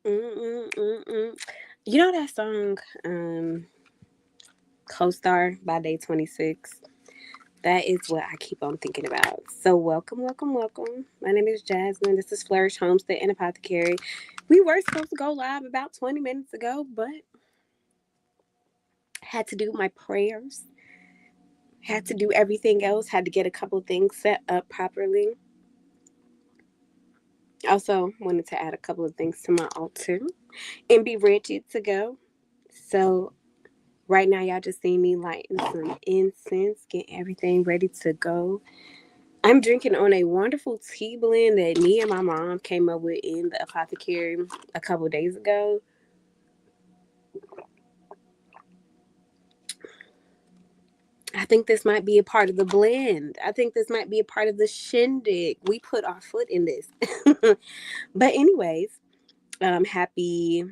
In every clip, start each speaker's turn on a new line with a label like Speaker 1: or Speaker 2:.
Speaker 1: mm, mm, mm. You know that song, Co-Star by Day 26? That is what I keep on thinking about. So welcome, welcome, welcome. My name is Jasmine. This is Flourish Homestead and Apothecary. We were supposed to go live about 20 minutes ago, but had to do my prayers, had to do everything else, had to get a couple things set up properly. Also wanted to add a couple of things to my altar and be ready to go. So right now, y'all just see me lighting some incense, getting everything ready to go. I'm drinking on a wonderful tea blend that me and my mom came up with in the apothecary a couple days ago. I think this might be a part of the blend. I think this might be a part of the shindig. We put our foot in this. But anyways, happy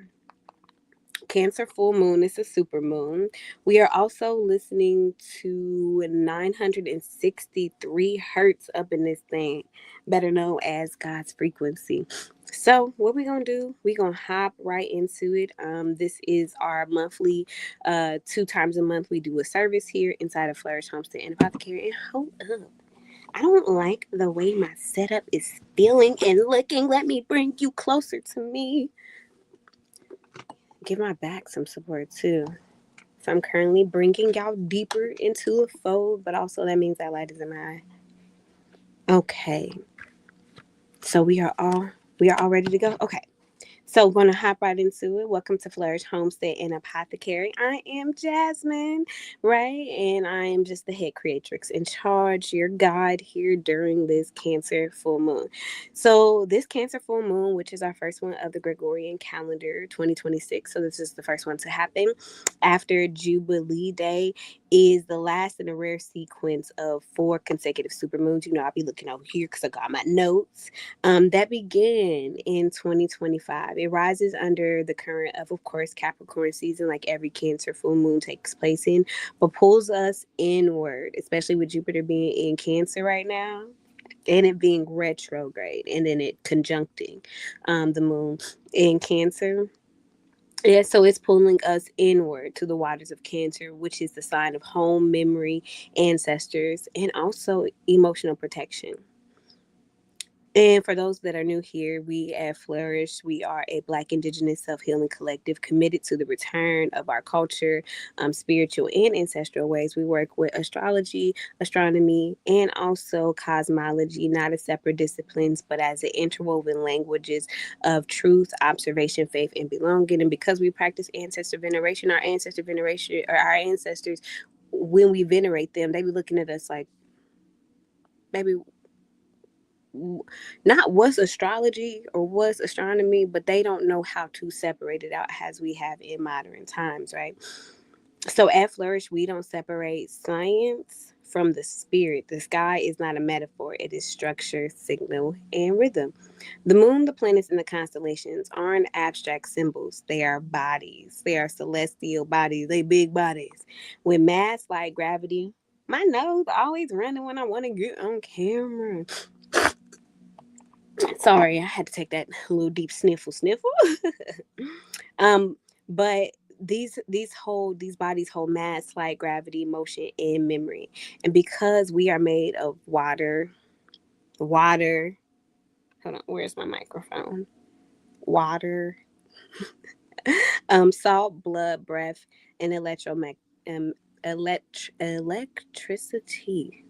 Speaker 1: Cancer full moon is a super moon. We are also listening to 963 hertz up in this thing, better known as God's frequency. So what we're gonna do, we're gonna hop right into it. This is our monthly, 2 times a month we do a service here inside of Flourish Homestead and Apothecary. And hold up, I don't like the way my setup is feeling and looking. Let me bring you closer to me. Give my back some support too. So I'm currently bringing y'all deeper into a fold, but also that means that light is in my eye. Okay, so we are all ready to go. Okay, so we're going to hop right into it. Welcome to Flourish Homestead and Apothecary. I am Jasmine, right? And I am just the head creatrix in charge, your guide here during this Cancer full moon. So this Cancer full moon, which is our first one of the Gregorian calendar 2026. So this is the first one to happen after Jubilee Day, is the last in a rare sequence of 4 consecutive supermoons. You know, I'll be looking over here because I got my notes that began in 2025. It rises under the current of course, Capricorn season, like every Cancer full moon takes place in, but pulls us inward, especially with Jupiter being in Cancer right now and it being retrograde and then it conjuncting the moon in Cancer. Yeah, so it's pulling us inward to the waters of Cancer, which is the sign of home, memory, ancestors, and also emotional protection. And for those that are new here, we at Flourish, we are a Black Indigenous self healing collective committed to the return of our culture, spiritual and ancestral ways. We work with astrology, astronomy, and also cosmology, not as separate disciplines, but as the interwoven languages of truth, observation, faith, and belonging. And because we practice ancestor veneration, or our ancestors, when we venerate them, they be looking at us like, baby, not what's astrology or what's astronomy, but they don't know how to separate it out as we have in modern times, right? So at Flourish, we don't separate science from the spirit. The sky is not a metaphor, it is structure, signal, and rhythm. The moon, the planets, and the constellations aren't abstract symbols. They are bodies. They are celestial bodies. They big bodies with mass like gravity. My nose always running when I want to get on camera. Sorry, I had to take that little deep sniffle. um, but these bodies hold mass, light, gravity, motion, and memory. And because we are made of water. Hold on, where's my microphone? Water, salt, blood, breath, and electricity.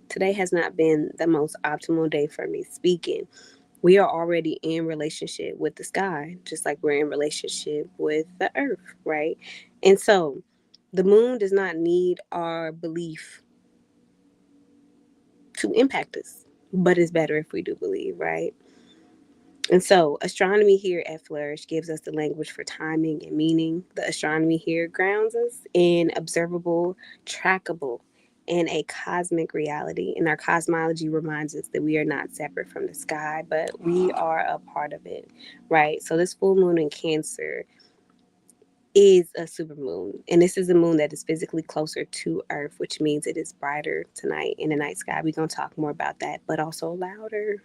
Speaker 1: Today has not been the most optimal day for me speaking. We are already in relationship with the sky, just like we're in relationship with the earth, right? And so the moon does not need our belief to impact us, but it's better if we do believe, right? And so astronomy here at Flourish gives us the language for timing and meaning. The astronomy here grounds us in observable, trackable, and a cosmic reality. And our cosmology reminds us that we are not separate from the sky, but we are a part of it, right? So this full moon in Cancer is a supermoon. And this is a moon that is physically closer to Earth, which means it is brighter tonight in the night sky. We're going to talk more about that, but also louder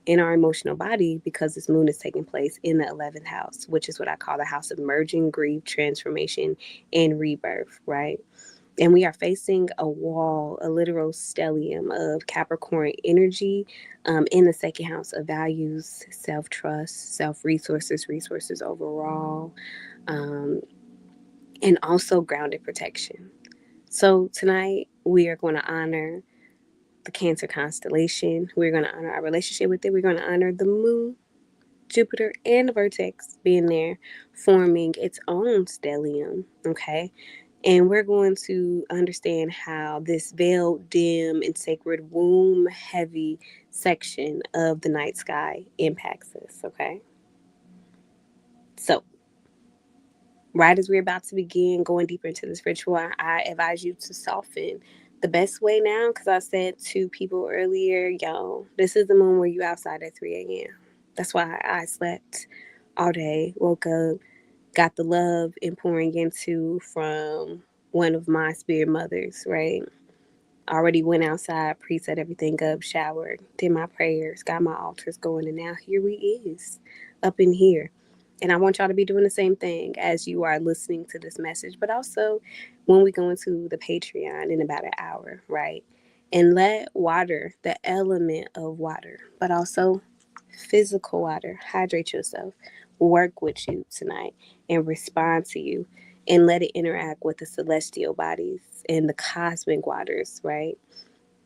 Speaker 1: in our emotional body because this moon is taking place in the 11th house, which is what I call the house of merging, grief, transformation, and rebirth, right? And we are facing a wall, a literal stellium of Capricorn energy in the second house of values, self trust, self resources, resources overall, um, and also grounded protection. So tonight we are going to honor the Cancer constellation. We're going to honor our relationship with it. We're going to honor the moon, Jupiter, and the vertex being there, forming its own stellium. Okay. And we're going to understand how this veiled, dim, and sacred womb heavy section of the night sky impacts us. Okay. So, right as we're about to begin going deeper into this ritual, I advise you to soften. The best way now, because I said to people earlier, yo, this is the moment where you outside at 3 a.m. That's why I slept all day, woke up, got the love and pouring into from one of my spirit mothers, right? Already went outside, pre-set everything up, showered, did my prayers, got my altars going, and now here we is up in here. And I want y'all to be doing the same thing as you are listening to this message, but also when we go into the Patreon in about an hour, right? And let water, the element of water, but also physical water, hydrate yourself, work with you tonight, and respond to you, and let it interact with the celestial bodies and the cosmic waters, right?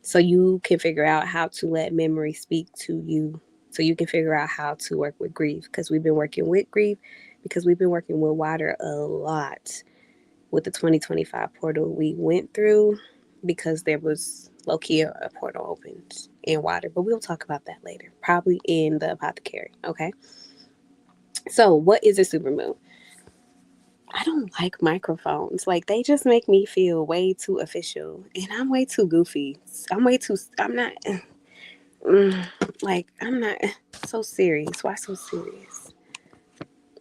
Speaker 1: So you can figure out how to let memory speak to you. So you can figure out how to work with grief because we've been working with grief because we've been working with water a lot with the 2025 portal we went through because there was low-key a portal opened in water. But we'll talk about that later, probably in the apothecary. Okay. So what is a supermoon? I don't like microphones. Like they just make me feel way too official, and I'm way too goofy. I'm way too. I'm not. Like I'm not so serious. Why so serious?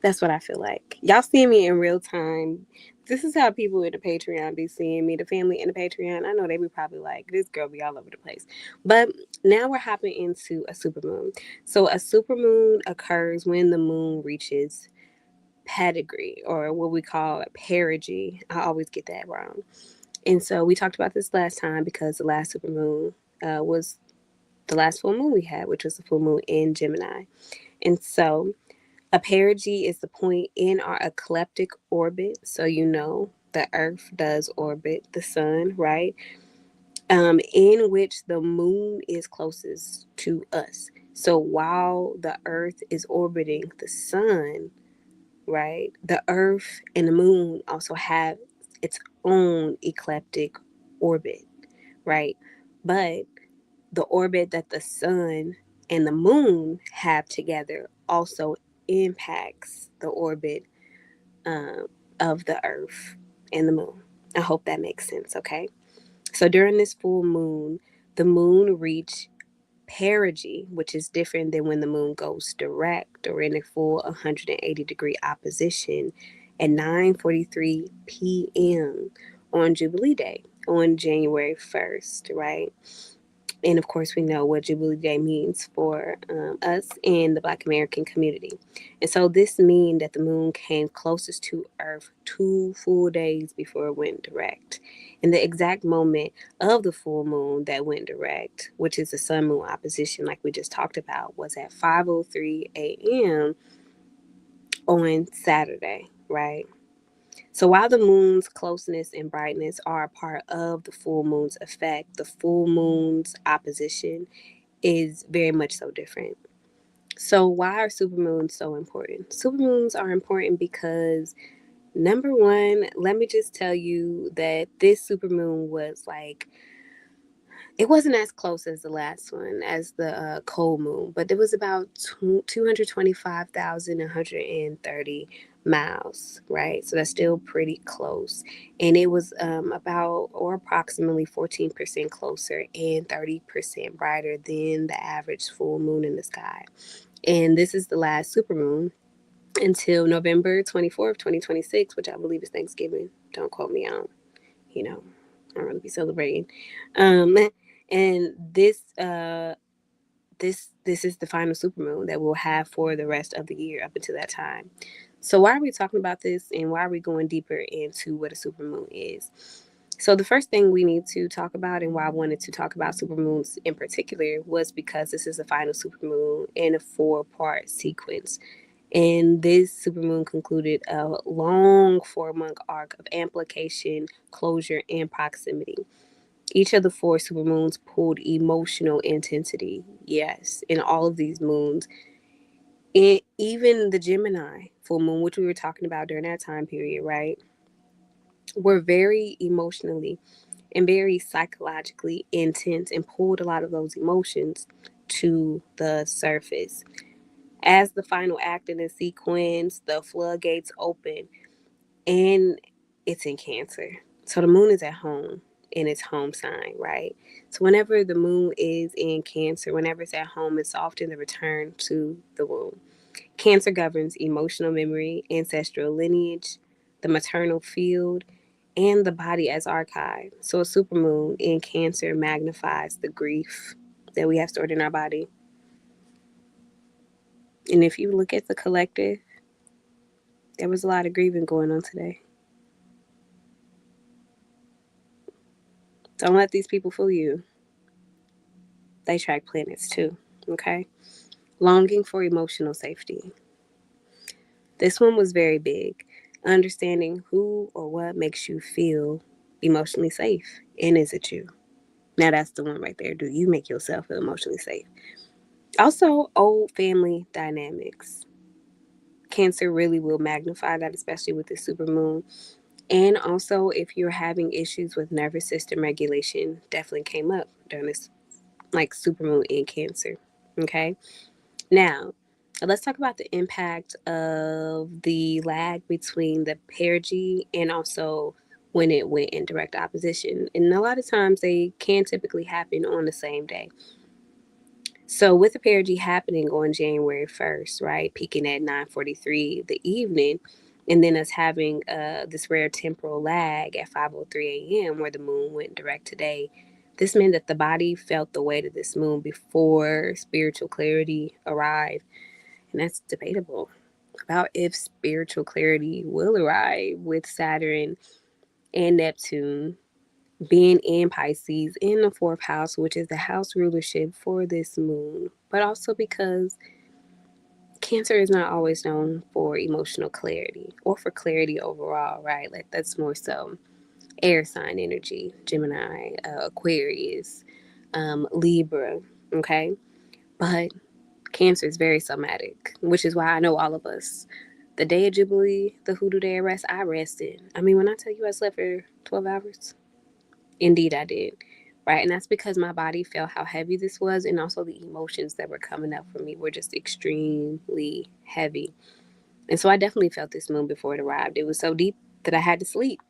Speaker 1: That's what I feel like. Y'all see me in real time. This is how people in the Patreon be seeing me. The family in the Patreon. I know they be probably like, this girl be all over the place. But now we're hopping into a supermoon. So a supermoon occurs when the moon reaches pedigree, or what we call perigee. I always get that wrong. And so we talked about this last time because the last supermoon was the last full moon we had, which was the full moon in Gemini. And so a perigee is the point in our ecliptic orbit. So you know the Earth does orbit the sun, right? In which the moon is closest to us. So while the Earth is orbiting the sun, right? The Earth and the moon also have its own ecliptic orbit, right? But the orbit that the sun and the moon have together also impacts the orbit um, of the Earth and the moon. I hope that makes sense, okay? So during this full moon, the moon reached perigee, which is different than when the moon goes direct or in a full 180-degree opposition at 9:43 p.m. on Jubilee Day on January 1st, right? And of course, we know what Jubilee Day means for us in the Black American community. And so this means that the moon came closest to Earth 2 full days before it went direct. And the exact moment of the full moon that went direct, which is the sun moon opposition, like we just talked about, was at 5:03 a.m. on Saturday, right? So while the moon's closeness and brightness are a part of the full moon's effect, the full moon's opposition is very much so different. So why are supermoons so important? Supermoons are important because number one, let me just tell you that this supermoon was like, it wasn't as close as the last one, as the cold moon, but it was about 225,130 miles, right? So that's still pretty close. And it was about or approximately 14% closer and 30% brighter than the average full moon in the sky. And this is the last supermoon until November 24th, 2026, which I believe is Thanksgiving. Don't quote me on, you know, I don't really be celebrating. Um, and this is the final supermoon that we'll have for the rest of the year up until that time. So why are we talking about this, and why are we going deeper into what a supermoon is? So the first thing we need to talk about, and why I wanted to talk about supermoons in particular, was because this is the final supermoon in a 4-part sequence. And this supermoon concluded a long 4-month arc of amplification, closure, and proximity. Each of the 4 supermoons pulled emotional intensity. Yes, in all of these moons. And even the Gemini full moon, which we were talking about during that time period, right? Were very emotionally and very psychologically intense and pulled a lot of those emotions to the surface. As the final act in the sequence, the floodgates open, and it's in Cancer. So the moon is at home in its home sign, right? So whenever the moon is in Cancer, whenever it's at home, it's often the return to the womb. Cancer governs emotional memory, ancestral lineage, the maternal field, and the body as archive. So a supermoon in Cancer magnifies the grief that we have stored in our body. And if you look at the collective, there was a lot of grieving going on today. Don't let these people fool you. They track planets too, okay? Longing for emotional safety. This one was very big. Understanding who or what makes you feel emotionally safe. And is it you? Now that's the one right there. Do you make yourself feel emotionally safe? Also, old family dynamics. Cancer really will magnify that, especially with the supermoon. And also, if you're having issues with nervous system regulation, definitely came up during this like supermoon in Cancer. Okay. Now, let's talk about the impact of the lag between the perigee and also when it went in direct opposition. And a lot of times they can typically happen on the same day. So with the perigee happening on January 1st, right, peaking at 9:43 the evening, and then us having this rare temporal lag at 5:03 a.m. where the moon went direct today, this meant that the body felt the weight of this moon before spiritual clarity arrived. And that's debatable about if spiritual clarity will arrive with Saturn and Neptune being in Pisces in the 4th house, which is the house rulership for this moon, but also because Cancer is not always known for emotional clarity or for clarity overall, right? Like that's more so air sign energy, Gemini, Aquarius, Libra, okay? But Cancer is very somatic, which is why I know all of us. The day of Jubilee, the hoodoo day of rest, I rested. I mean, when I tell you I slept for 12 hours, indeed I did. Right. And that's because my body felt how heavy this was. And also the emotions that were coming up for me were just extremely heavy. And so I definitely felt this moon before it arrived. It was so deep that I had to sleep.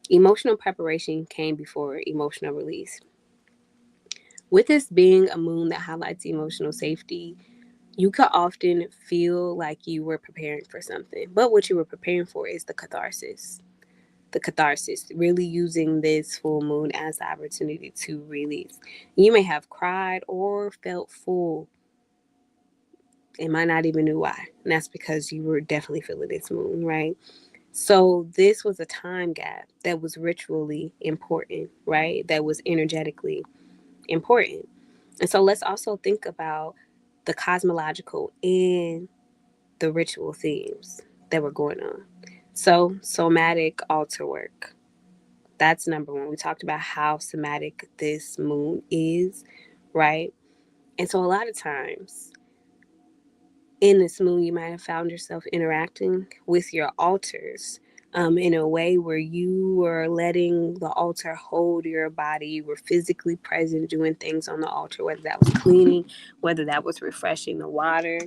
Speaker 1: Emotional preparation came before emotional release. With this being a moon that highlights emotional safety, you could often feel like you were preparing for something. But what you were preparing for is the catharsis. The catharsis, really using this full moon as the opportunity to release. You may have cried or felt full and might not even know why. And that's because you were definitely feeling this moon, right? So this was a time gap that was ritually important, right? That was energetically important. And so let's also think about the cosmological and the ritual themes that were going on. So somatic altar work. That's number one. We talked about how somatic this moon is, right? And so a lot of times in this moon, you might have found yourself interacting with your altars in a way where you were letting the altar hold your body. You were physically present doing things on the altar, whether that was cleaning, whether that was refreshing the water,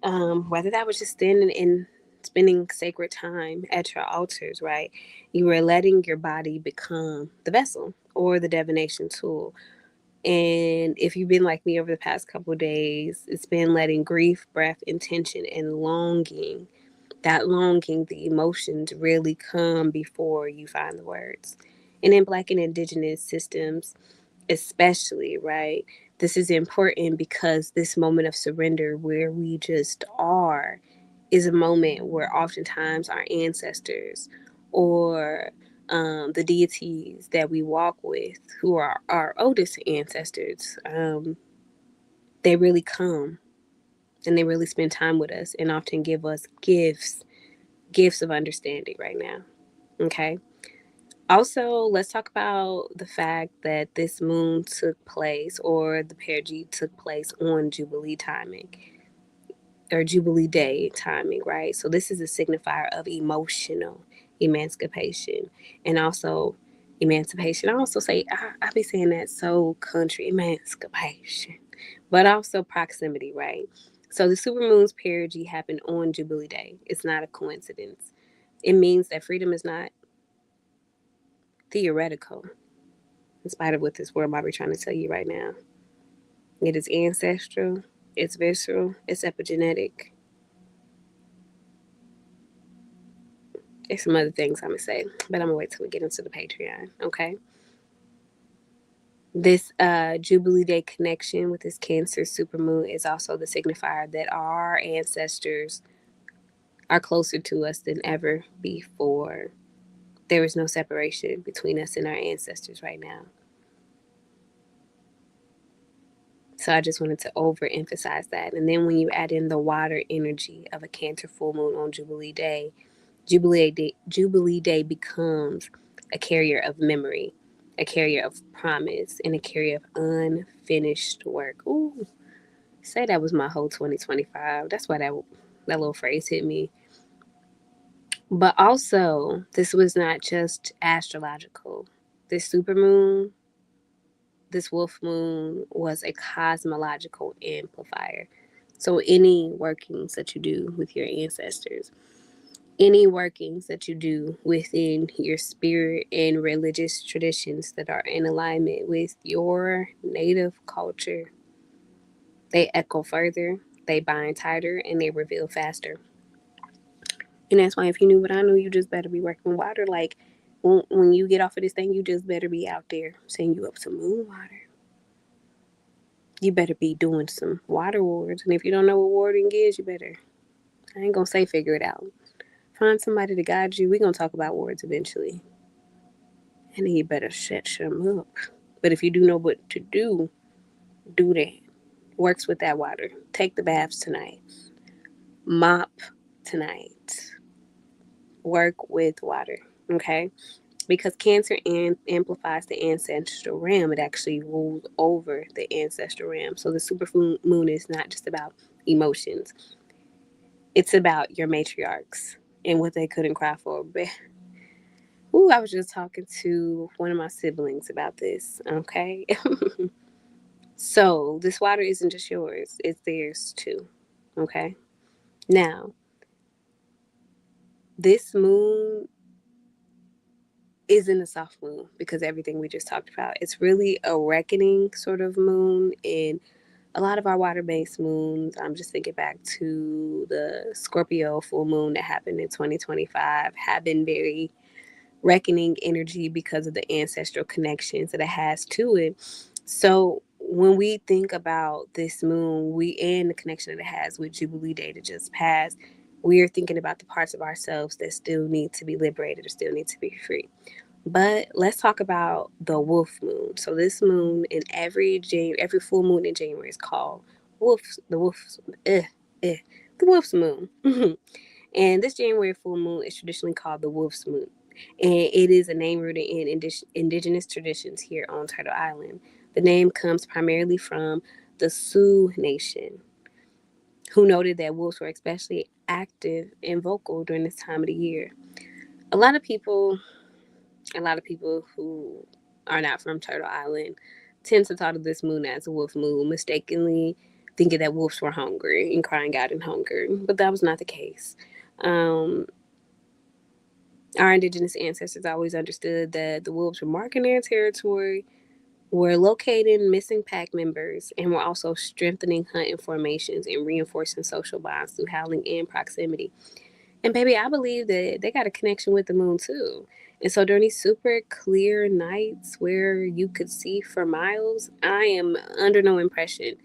Speaker 1: whether that was just standing and spending sacred time at your altars, right? You were letting your body become the vessel or the divination tool. And if you've been like me over the past couple of days, it's been letting grief, breath, intention, and longing, that longing, the emotions really come before you find the words. And in Black and Indigenous systems, especially, right? This is important because this moment of surrender where we just are is a moment where oftentimes our ancestors or the deities that we walk with, who are our oldest ancestors, they really come and they really spend time with us and often give us gifts of understanding right now. Okay. Also, let's talk about the fact that this moon took place, or the perigee took place on Jubilee timing, or Jubilee Day timing, right? So this is a signifier of emotional emancipation and also emancipation. I also say, I be saying that so country, emancipation, but also proximity, right? So the supermoon's perigee happened on Jubilee Day. It's not a coincidence. It means that freedom is not theoretical, in spite of what this world might be trying to tell you right now. It is ancestral, it's visceral, it's epigenetic. There's some other things I'm going to say, but I'm going to wait till we get into the Patreon, okay? This Jubilee Day connection with this Cancer supermoon is also the signifier that our ancestors are closer to us than ever before. There is no separation between us and our ancestors right now. So I just wanted to overemphasize that. And then when you add in the water energy of a Cancer full moon on Jubilee Day, Jubilee Day becomes a carrier of memory, a carrier of promise, and a carrier of unfinished work. Ooh, say that was my whole 2025. That's why that little phrase hit me. But also, this was not just astrological. This supermoon, this wolf moon, was a cosmological amplifier. So any workings that you do with your ancestors, any workings that you do within your spirit and religious traditions that are in alignment with your native culture, they echo further, they bind tighter, and they reveal faster. And that's why if you knew what I knew, you just better be working water. Like when you get off of this thing, you just better be out there setting you up some moon water. You better be doing some water wards. And if you don't know what warding is, you better, I ain't gonna say figure it out. Find somebody to guide you. We're gonna talk about wards eventually. And then you better set them up. But if you do know what to do, do that. Works with that water. Take the baths tonight. Mop tonight. Work with water. Okay? Because Cancer amplifies the ancestral realm. It actually rules over the ancestral realm. So the super moon is not just about emotions. It's about your matriarchs and what they couldn't cry for. But ooh, I was just talking to one of my siblings about this. Okay. So this water isn't just yours, it's theirs too. Okay. Now, this moon isn't a soft moon because everything we just talked about. It's really a reckoning sort of moon. And a lot of our water based moons, I'm just thinking back to the Scorpio full moon that happened in 2025, have been very reckoning energy because of the ancestral connections that it has to it. So when we think about this moon, we and the connection that it has with Jubilee Day that just passed, we are thinking about the parts of ourselves that still need to be liberated or still need to be free. But let's talk about the wolf moon. So this moon in every full moon in January is called eh, the wolf's moon. And this January full moon is traditionally called the wolf's moon. And it is a name rooted in indigenous traditions here on Turtle Island. The name comes primarily from the Sioux Nation, who noted that wolves were especially active and vocal during this time of the year. A lot of people, a lot of people who are not from Turtle Island tend to thought of this moon as a wolf moon, mistakenly thinking that wolves were hungry and crying out in hunger. But that was not the case. Um, our indigenous ancestors always understood that the wolves were marking their territory We're locating missing pack members, and we're also strengthening hunting formations and reinforcing social bonds through howling and proximity. And baby, I believe that they got a connection with the moon too. And so during these super clear nights where you could see for miles, I am under no impression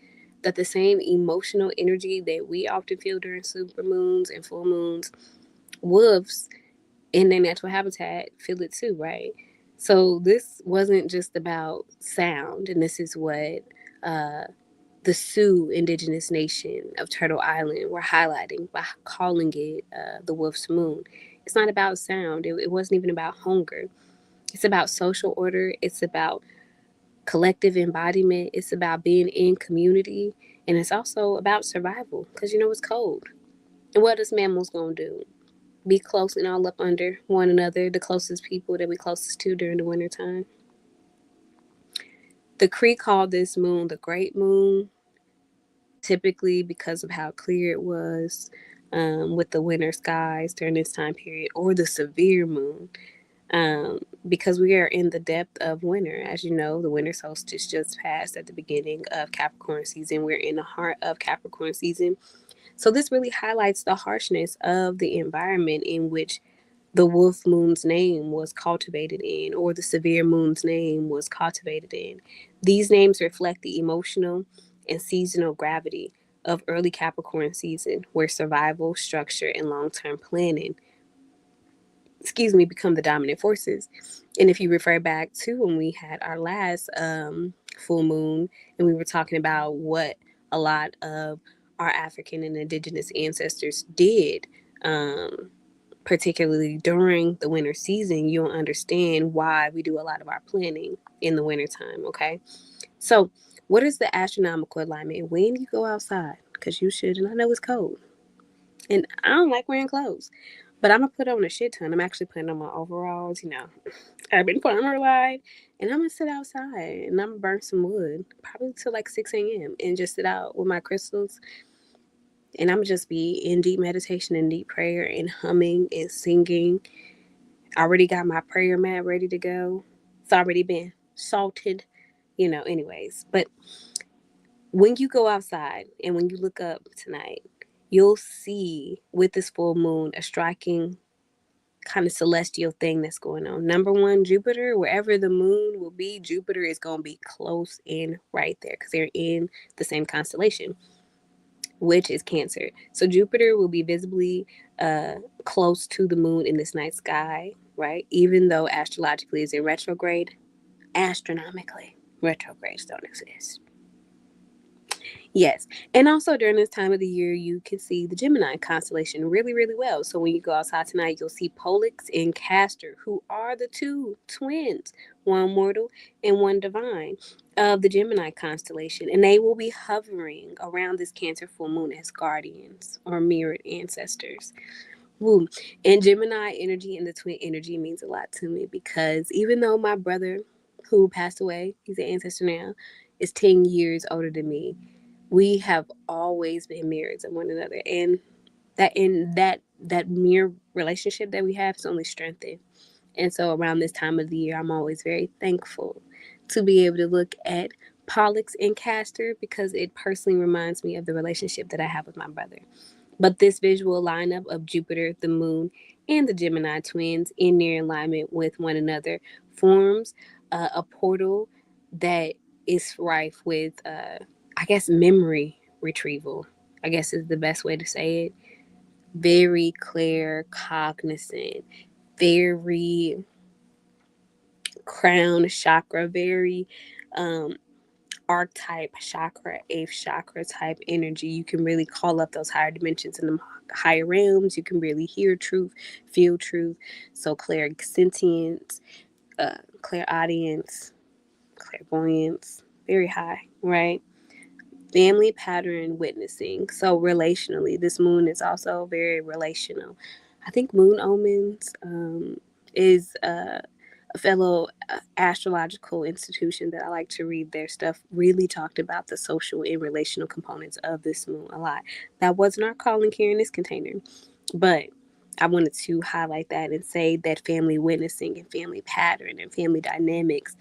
Speaker 1: that the same emotional energy that we often feel during super moons and full moons, wolves in their natural habitat feel it too, right? So this wasn't just about sound, and this is what uh, the Sioux indigenous nation of Turtle Island were highlighting by calling it the Wolf's Moon. It's not about sound. It wasn't even about hunger. It's about social order. It's about collective embodiment. It's about being in community. And it's also about survival because you know it's cold. And what is mammals going to do? Be close and all up under one another, the closest people that we closest to during the wintertime. The Cree called this moon the Great Moon, typically because of how clear it was with the winter skies during this time period, or the severe moon, because we are in the depth of winter. As you know, the winter solstice just passed at the beginning of Capricorn season. We're in the heart of Capricorn season. So this really highlights the harshness of the environment in which the wolf moon's name was cultivated in, or the severe moon's name was cultivated in. These names reflect the emotional and seasonal gravity of early Capricorn season, where survival, structure, and long term planning, become the dominant forces. And if you refer back to when we had our last full moon and we were talking about what a lot of our African and indigenous ancestors did, particularly during the winter season, you'll understand why we do a lot of our planning in the wintertime, okay? So, what is the astronomical alignment when you go outside? Because you should, and I know it's cold. And I don't like wearing clothes, but I'm gonna put on a shit ton. I'm actually putting on my overalls, urban farmer life, and I'm gonna sit outside and I'm gonna burn some wood, probably till like 6 a.m., and just sit out with my crystals. And I'm just be in deep meditation and deep prayer and humming and singing. I already got my prayer mat ready to go. It's already been salted, anyways. But when you go outside and when you look up tonight, you'll see with this full moon a striking kind of celestial thing that's going on. Number one, Jupiter, wherever the moon will be, Jupiter is going to be close in right there because they're in the same constellation, which is Cancer. So Jupiter will be visibly close to the moon in this night sky, right? Even though astrologically it's in retrograde, astronomically, retrogrades don't exist. Yes. And also during this time of the year, you can see the Gemini constellation really, really well. So when you go outside tonight, you'll see Pollux and Castor, who are the two twins, one mortal and one divine, of the Gemini constellation. And they will be hovering around this Cancer full moon as guardians or mirrored ancestors. Woo. And Gemini energy and the twin energy means a lot to me because even though my brother, who passed away, he's an ancestor now, is 10 years older than me, we have always been mirrors of one another, and that mirror relationship that we have is only strengthened. And so around this time of the year, I'm always very thankful to be able to look at Pollux and Castor because it personally reminds me of the relationship that I have with my brother. But this visual lineup of Jupiter, the moon, and the Gemini twins in near alignment with one another forms a portal that is rife with, I guess, memory retrieval, I guess is the best way to say it. Very clear, cognizant, very crown chakra, very um, archetype chakra, eighth chakra type energy. You can really call up those higher dimensions in the higher realms. You can really hear truth, feel truth. So clairsentience, clairaudience, clairvoyance, very high, right? Family pattern witnessing. So relationally, this moon is also very relational. I think Moon Omens is a fellow astrological institution that I like to read their stuff. Really talked about the social and relational components of this moon a lot. That wasn't our calling here in this container, but I wanted to highlight that and say that family witnessing and family pattern and family dynamics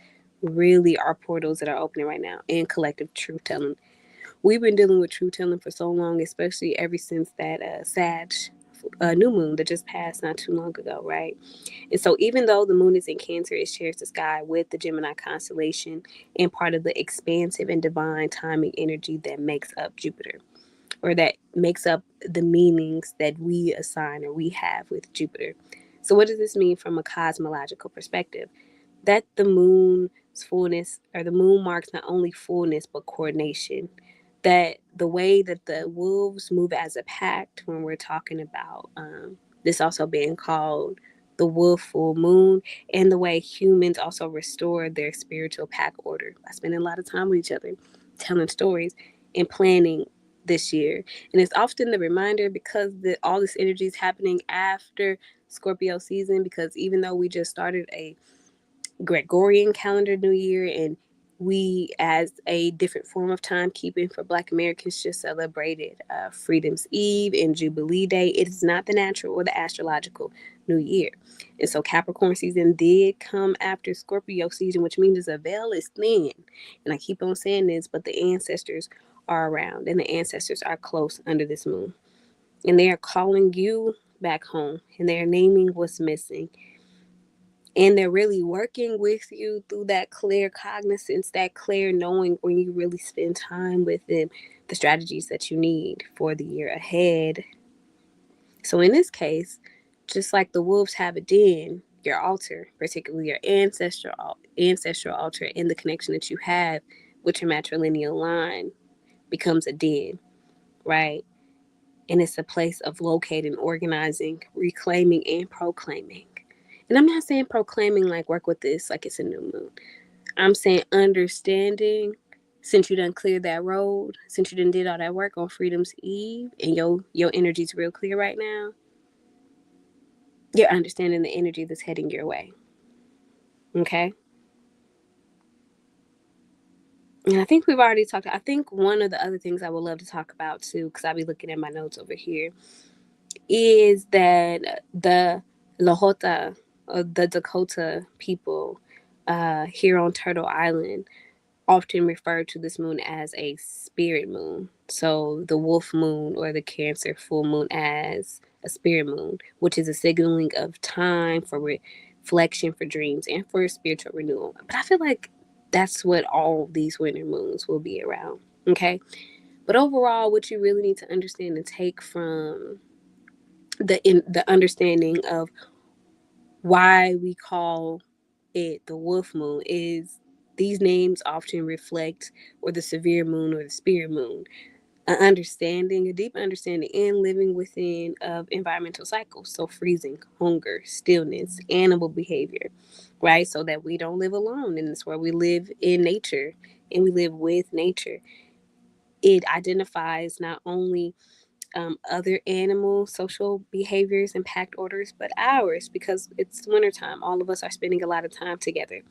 Speaker 1: really are portals that are opening right now, and collective truth telling. We've been dealing with truth telling for so long, especially ever since that new moon that just passed not too long ago, right? And so, even though the moon is in Cancer, it shares the sky with the Gemini constellation and part of the expansive and divine timing energy that makes up Jupiter, or that makes up the meanings that we assign or we have with Jupiter. So, what does this mean from a cosmological perspective? That the moon's fullness, or the moon marks not only fullness but coordination. That the way that the wolves move as a pact, when we're talking about this also being called the wolf full moon, and the way humans also restore their spiritual pack order by spending a lot of time with each other, telling stories, and planning this year. And it's often the reminder, because all this energy is happening after Scorpio season, because even though we just started a Gregorian calendar new year, and we, as a different form of timekeeping for Black Americans, just celebrated Freedom's Eve and Jubilee Day, it is not the natural or the astrological new year. And so Capricorn season did come after Scorpio season, which means the veil is thin. And I keep on saying this, but the ancestors are around, and the ancestors are close under this moon. And they are calling you back home, and they are naming what's missing, and they're really working with you through that clear cognizance, that clear knowing, when you really spend time with them, the strategies that you need for the year ahead. So in this case, just like the wolves have a den, your altar, particularly your ancestral altar, and the connection that you have with your matrilineal line, becomes a den, right? And it's a place of locating, organizing, reclaiming, and proclaiming. And I'm not saying proclaiming like work with this like it's a new moon. I'm saying understanding, since you done cleared that road, since you done did all that work on Freedom's Eve, and your energy's real clear right now, you're understanding the energy that's heading your way. Okay? And I think we've already talked. I think one of the other things I would love to talk about too, because I'll be looking at my notes over here, is that the Lahota, or the Dakota people here on Turtle Island, often refer to this moon as a spirit moon. So the wolf moon or the Cancer full moon as a spirit moon, which is a signaling of time for reflection, for dreams, and for spiritual renewal. But I feel like that's what all these winter moons will be around. Okay. But overall, what you really need to understand and take from the understanding of why we call it the wolf moon is, these names often reflect, or the severe moon or the spirit moon, a deep understanding and living within of environmental cycles. So freezing, hunger, stillness, animal behavior, right? So that we don't live alone in this world. We live in nature, and we live with nature. It identifies not only other animal social behaviors and pact orders, but ours, because it's wintertime. All of us are spending a lot of time together.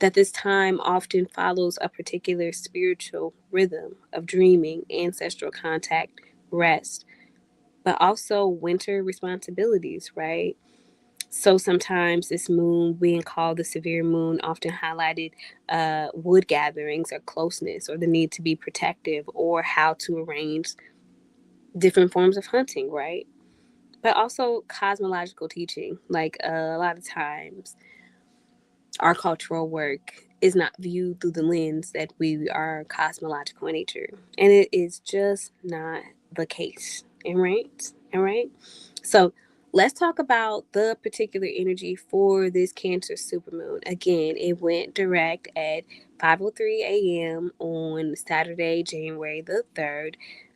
Speaker 1: That this time often follows a particular spiritual rhythm of dreaming, ancestral contact, rest, but also winter responsibilities, right? So sometimes this moon, being called the severe moon, often highlighted wood gatherings or closeness, or the need to be protective, or how to arrange different forms of hunting, right? But also cosmological teaching. Like a lot of times, our cultural work is not viewed through the lens that we are cosmological in nature. And it is just not the case. And right? All right. So let's talk about the particular energy for this Cancer supermoon. Again, it went direct at 5:03 a.m. on Saturday, January the 3rd.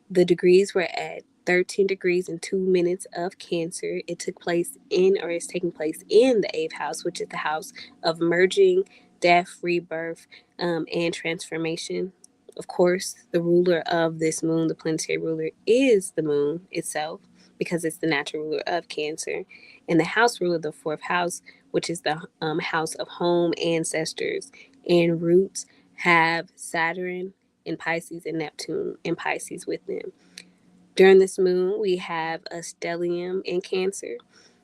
Speaker 1: The degrees were at 13 degrees and 2 minutes of Cancer. It took place in, or is taking place in, the eighth house, which is the house of merging, death, rebirth, and transformation. Of course, the ruler of this moon, the planetary ruler, is the moon itself, because it's the natural ruler of Cancer. And the house ruler, the fourth house, which is the house of home, ancestors, and roots, have Saturn in Pisces and Neptune in Pisces with them. During this moon, we have a stellium in Cancer.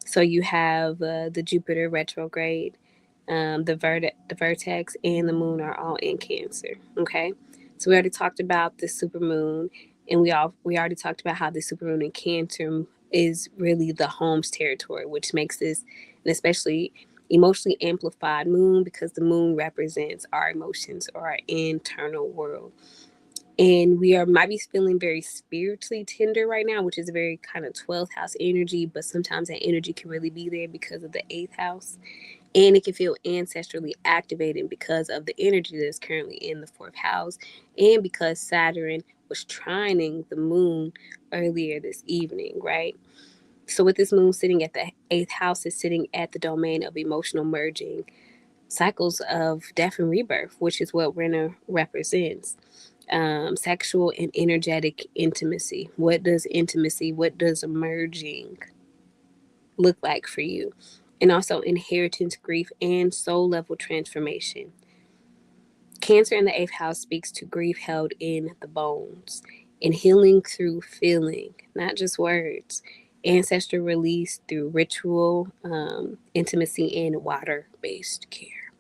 Speaker 1: So you have the Jupiter retrograde, The vertex and the moon are all in Cancer. Okay, so we already talked about the super moon, and we already talked about how the super moon in Cancer is really the home's territory, which makes this an especially emotionally amplified moon because the moon represents our emotions or our internal world. And we are might be feeling very spiritually tender right now, which is a very kind of 12th house energy, but sometimes that energy can really be there because of the 8th house, and it can feel ancestrally activated because of the energy that's currently in the 4th house, and because Saturn was trining the moon earlier this evening, right? So with this moon sitting at the 8th house, is sitting at the domain of emotional merging, cycles of death and rebirth, which is what Renner represents. Sexual and energetic intimacy. What does merging look like for you? And also inheritance, grief, and soul level transformation. Cancer in the 8th house speaks to grief held in the bones and healing through feeling, not just words. Ancestral release through ritual, intimacy, and water based care.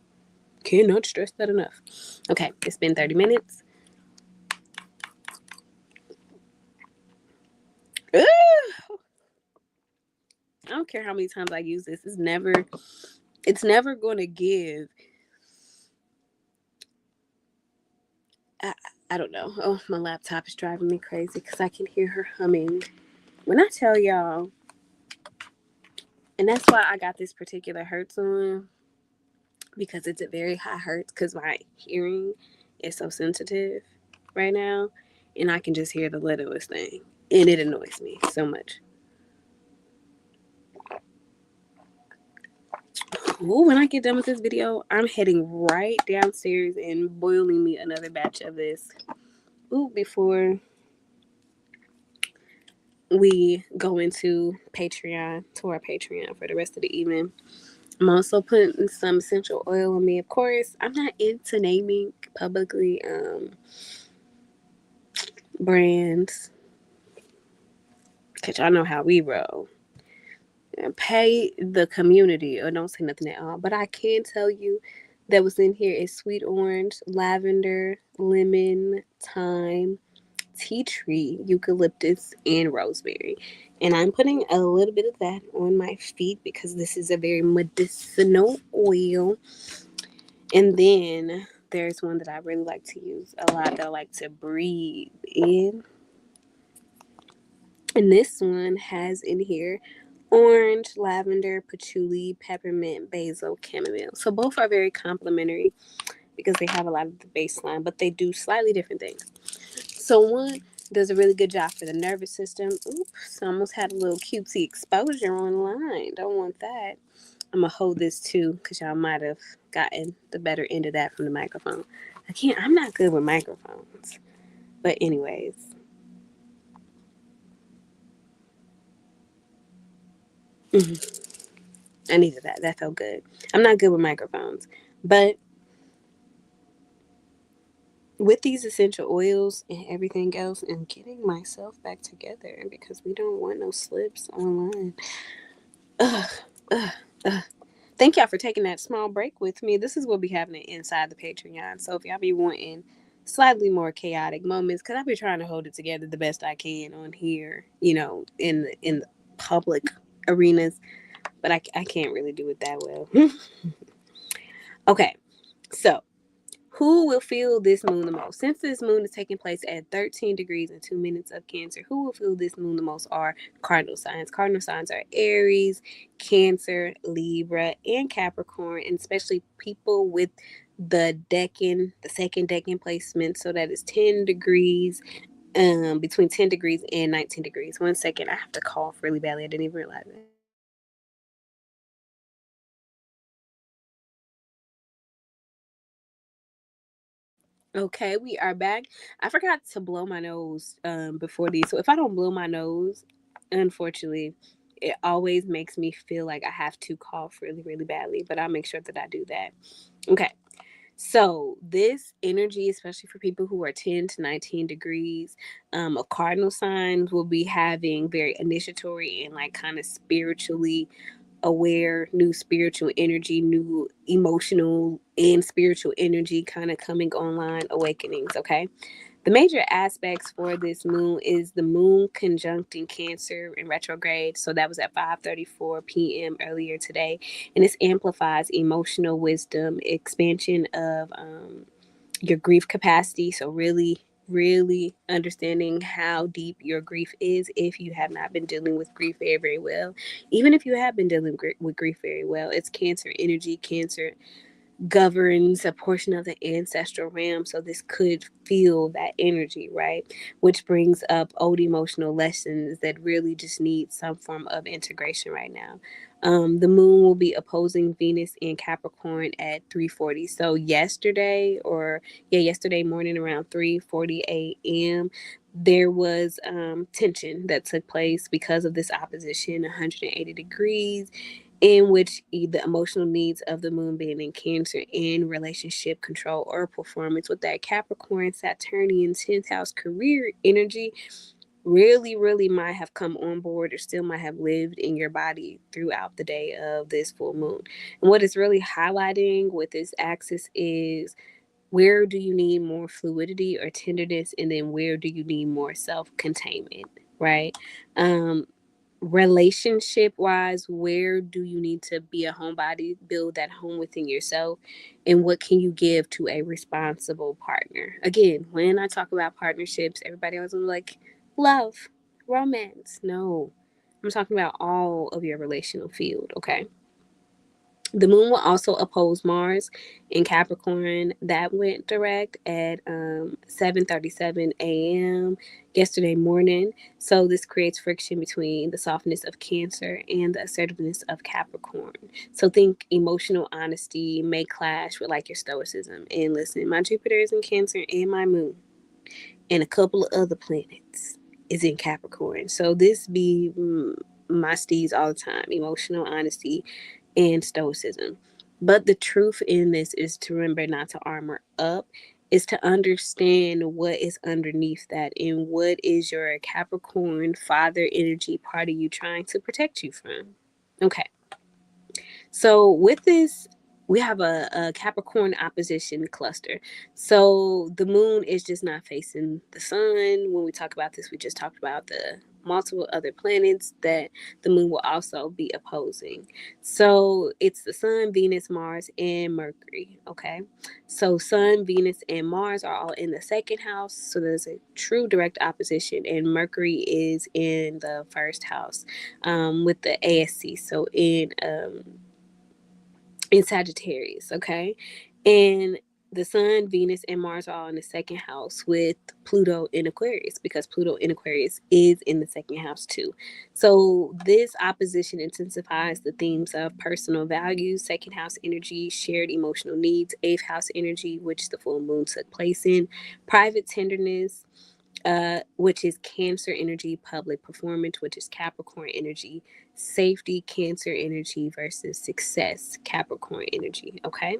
Speaker 1: Cannot stress that enough. Okay, it's been 30 minutes. I don't care how many times I use this. It's never going to give. I, I don't know. Oh, my laptop is driving me crazy because I can hear her humming. When I tell y'all, and that's why I got this particular hertz on, because it's a very high hertz because my hearing is so sensitive right now, and I can just hear the littlest thing, and it annoys me so much. Ooh, when I get done with this video, I'm heading right downstairs and boiling me another batch of this. Ooh, before we go into Patreon, to our Patreon for the rest of the evening. I'm also putting some essential oil on me. Of course, I'm not into naming publicly brands, because y'all know how we roll. And pay the community or don't say nothing at all. But I can tell you that what's in here is sweet orange, lavender, lemon, thyme, tea tree, eucalyptus, and rosemary. And I'm putting a little bit of that on my feet because this is a very medicinal oil. And then there's one that I really like to use a lot that I like to breathe in. And this one has in here orange, lavender, patchouli, peppermint, basil, chamomile. So both are very complementary because they have a lot of the baseline, but they do slightly different things. So one does a really good job for the nervous system. Oops, almost had a little cutesy exposure online. Don't want that. I'm gonna hold this too because y'all might have gotten the better end of that from the microphone. I'm not good with microphones. But anyways. I needed that. That felt good. I'm not good with microphones. But with these essential oils and everything else and getting myself back together because we don't want no slips online. Ugh, ugh, ugh. Thank y'all for taking that small break with me. This is what be happening inside the Patreon. So if y'all be wanting slightly more chaotic moments, because I've been trying to hold it together the best I can on here, in the public arenas, but I can't really do it that well. Okay, so who will feel this moon the most? Since this moon is taking place at 13 degrees and 2 minutes of Cancer, who will feel this moon the most are cardinal signs. Cardinal signs are Aries, Cancer, Libra, and Capricorn, and especially people with the second decan placement. So that is 10 degrees, between 10 degrees and 19 degrees. 1 second, I have to cough really badly. I didn't even realize it. Okay, we are back. I forgot to blow my nose before these. So if I don't blow my nose, unfortunately, it always makes me feel like I have to cough really, really badly. But I'll make sure that I do that. Okay. So this energy, especially for people who are 10 to 19 degrees of cardinal signs, will be having very initiatory and like kind of spiritually aware, new spiritual energy, new emotional and spiritual energy kind of coming online, awakenings, okay? The major aspects for this moon is the moon conjuncting Cancer in retrograde. So that was at 5:34 p.m. earlier today. And this amplifies emotional wisdom, expansion of your grief capacity. So really understanding how deep your grief is if you have not been dealing with grief very, very well. Even if you have been dealing with grief very well, it's Cancer energy. Cancer governs a portion of the ancestral realm. So this could feel that energy, right? Which brings up old emotional lessons that really just need some form of integration right now. The moon will be opposing Venus in Capricorn at 3:40. So yesterday morning around 3:40 a.m. there was tension that took place because of this opposition, 180 degrees, in which the emotional needs of the moon being in Cancer in relationship, control, or performance with that Capricorn, Saturnian 10th house career energy really might have come on board or still might have lived in your body throughout the day of this full moon. And what is really highlighting with this axis is where do you need more fluidity or tenderness, and then where do you need more self-containment, right? um Relationship wise, where do you need to be a homebody, build that home within yourself, and what can you give to a responsible partner? Again, when I talk about partnerships, everybody always like love, romance. No, I'm talking about all of your relational field, okay? The moon will also oppose Mars in Capricorn. That went direct at 7:37 a.m. yesterday morning. So this creates friction between the softness of Cancer and the assertiveness of Capricorn. So think emotional honesty may clash with like your stoicism. And listen, my Jupiter is in Cancer and my moon and a couple of other planets is in Capricorn. So this be my steeds all the time: emotional honesty and stoicism. But the truth in this is to remember not to armor up, is to understand what is underneath that and what is your Capricorn father energy part of you trying to protect you from. Okay. So with this, we have a Capricorn opposition cluster. So the moon is just not facing the sun. When we talk about this, we just talked about the multiple other planets that the moon will also be opposing. So it's the sun, Venus, Mars, and Mercury. Okay. So sun, Venus, and Mars are all in the second house. So there's a true direct opposition, and Mercury is in the first house with the ASC. So in Sagittarius, okay? And the sun, Venus, and Mars are all in the second house with Pluto in Aquarius, because Pluto in Aquarius is in the second house too. So this opposition intensifies the themes of personal values, second house energy, shared emotional needs, eighth house energy, which the full moon took place in, private tenderness, which is Cancer energy, public performance, which is Capricorn energy, safety, Cancer energy versus success, Capricorn energy. Okay.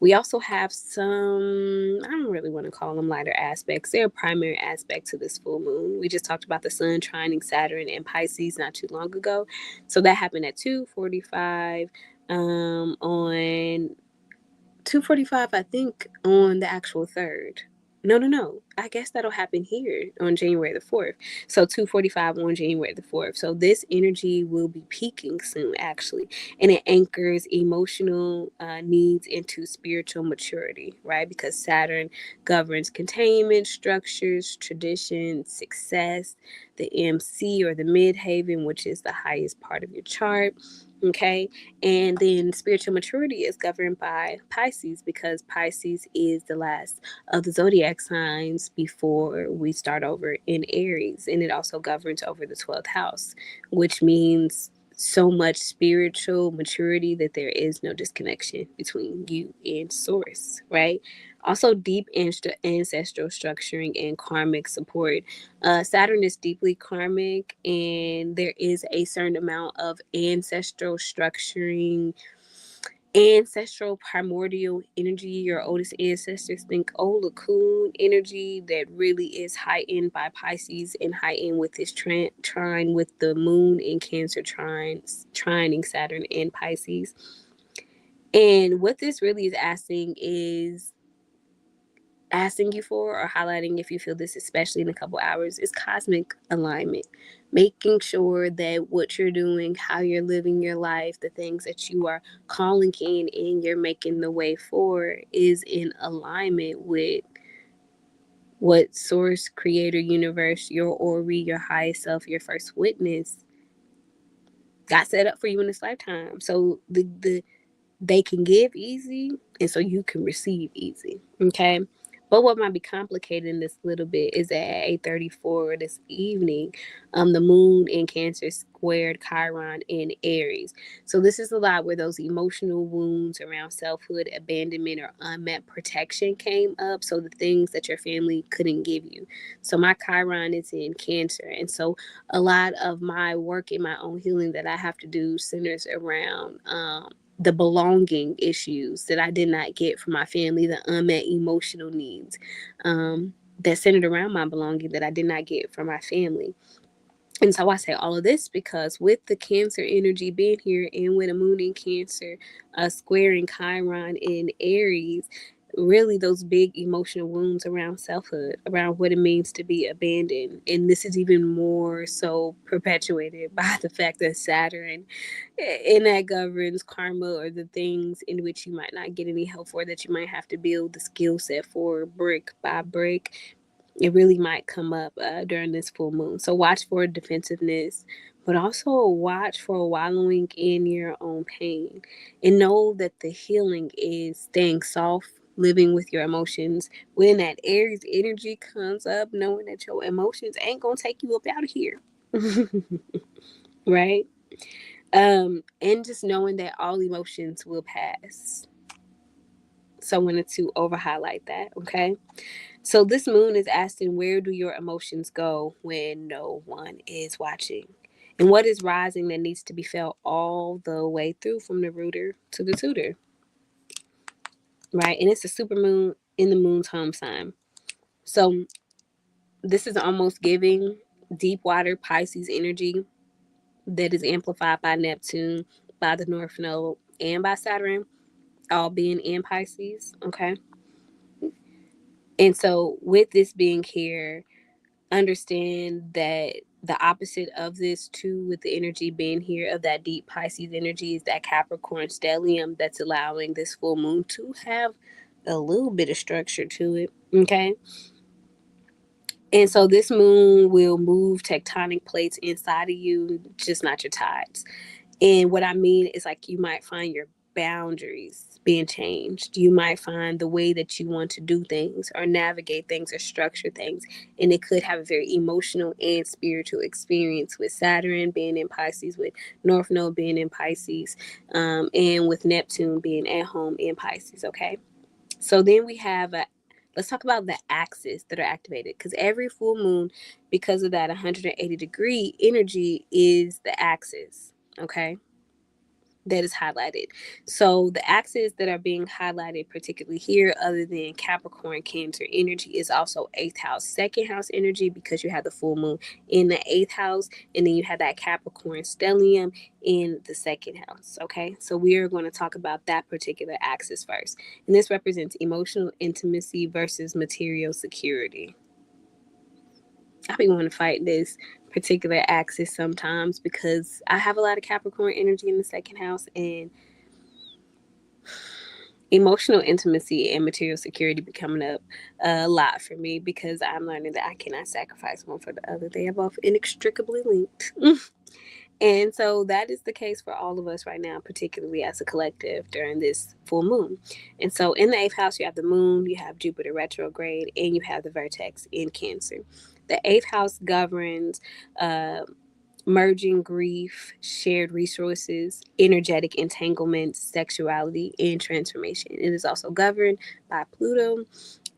Speaker 1: We also have some, I don't really want to call them lighter aspects. They're a primary aspect to this full moon. We just talked about the sun trining Saturn and Pisces not too long ago. So that happened at 2:45 on 2:45, I think, on the actual 3rd. No. I guess that'll happen here on January the 4th. So 2:45 on January the 4th. So this energy will be peaking soon, actually, and it anchors emotional needs into spiritual maturity, right? Because Saturn governs containment, structures, tradition, success, the MC or the midhaven, which is the highest part of your chart. Okay. And then spiritual maturity is governed by Pisces, because Pisces is the last of the zodiac signs before we start over in Aries. And it also governs over the 12th house, which means so much spiritual maturity that there is no disconnection between you and source, right? Also, deep ancestral structuring and karmic support. Saturn is deeply karmic, and there is a certain amount of ancestral structuring ancestral primordial energy, your oldest ancestors. Think old cocoon energy that really is heightened by Pisces and heightened with this trine with the moon in Cancer trining Saturn and Pisces. And what this really is asking you for, or highlighting, if you feel this especially in a couple hours, is cosmic alignment. Making sure that what you're doing, how you're living your life, the things that you are calling in and you're making the way for is in alignment with what source, creator, universe, your Ori, your highest self, your first witness got set up for you in this lifetime. So they can give easy, and so you can receive easy. Okay. But what might be complicating this little bit is that at 8:34 this evening, the moon in Cancer squared Chiron in Aries. So this is a lot where those emotional wounds around selfhood, abandonment, or unmet protection came up. So the things that your family couldn't give you. So my Chiron is in Cancer, and so a lot of my work in my own healing that I have to do centers around the belonging issues that I did not get from my family, the unmet emotional needs that centered around my belonging that I did not get from my family. And so I say all of this because with the Cancer energy being here and with a moon in Cancer, squaring Chiron in Aries, really those big emotional wounds around selfhood, around what it means to be abandoned. And this is even more so perpetuated by the fact that Saturn, and that governs karma, or the things in which you might not get any help for, that you might have to build the skill set for brick by brick. It really might come up during this full moon. So watch for defensiveness, but also watch for wallowing in your own pain. And know that the healing is staying soft, living with your emotions. When that Aries energy comes up, knowing that your emotions ain't going to take you up out of here. Right? And just knowing that all emotions will pass. So I wanted to over highlight that, okay? So this moon is asking, where do your emotions go when no one is watching? And what is rising that needs to be felt all the way through from the rooter to the tutor? Right? And it's a super moon in the moon's home sign. So this is almost giving deep water Pisces energy that is amplified by Neptune, by the North Node, and by Saturn, all being in Pisces. Okay. And so with this being here, understand that the opposite of this too, with the energy being here of that deep Pisces energy, is that Capricorn stellium that's allowing this full moon to have a little bit of structure to it. Okay. And so this moon will move tectonic plates inside of you, just not your tides. And what I mean is, like, you might find your boundaries being changed. You might find the way that you want to do things or navigate things or structure things. And it could have a very emotional and spiritual experience with Saturn being in Pisces, with North Node being in Pisces, and with Neptune being at home in Pisces. Okay. So then we have let's talk about the axes that are activated, because every full moon, because of that 180-degree energy, is the axis. Okay, that is highlighted. So the axes that are being highlighted, particularly here, other than Capricorn Cancer energy, is also 8th house, 2nd house energy, because you have the full moon in the 8th house, and then you have that Capricorn stellium in the 2nd house. Okay, so we are going to talk about that particular axis first, and this represents emotional intimacy versus material security. I be wanting to fight this particular axis sometimes, because I have a lot of Capricorn energy in the 2nd house, and emotional intimacy and material security be coming up a lot for me, because I'm learning that I cannot sacrifice one for the other. They are both inextricably linked. And so that is the case for all of us right now, particularly as a collective during this full moon. And so in the 8th house, you have the moon, you have Jupiter retrograde, and you have the vertex in Cancer. The 8th house governs merging grief, shared resources, energetic entanglement, sexuality, and transformation. It is also governed by Pluto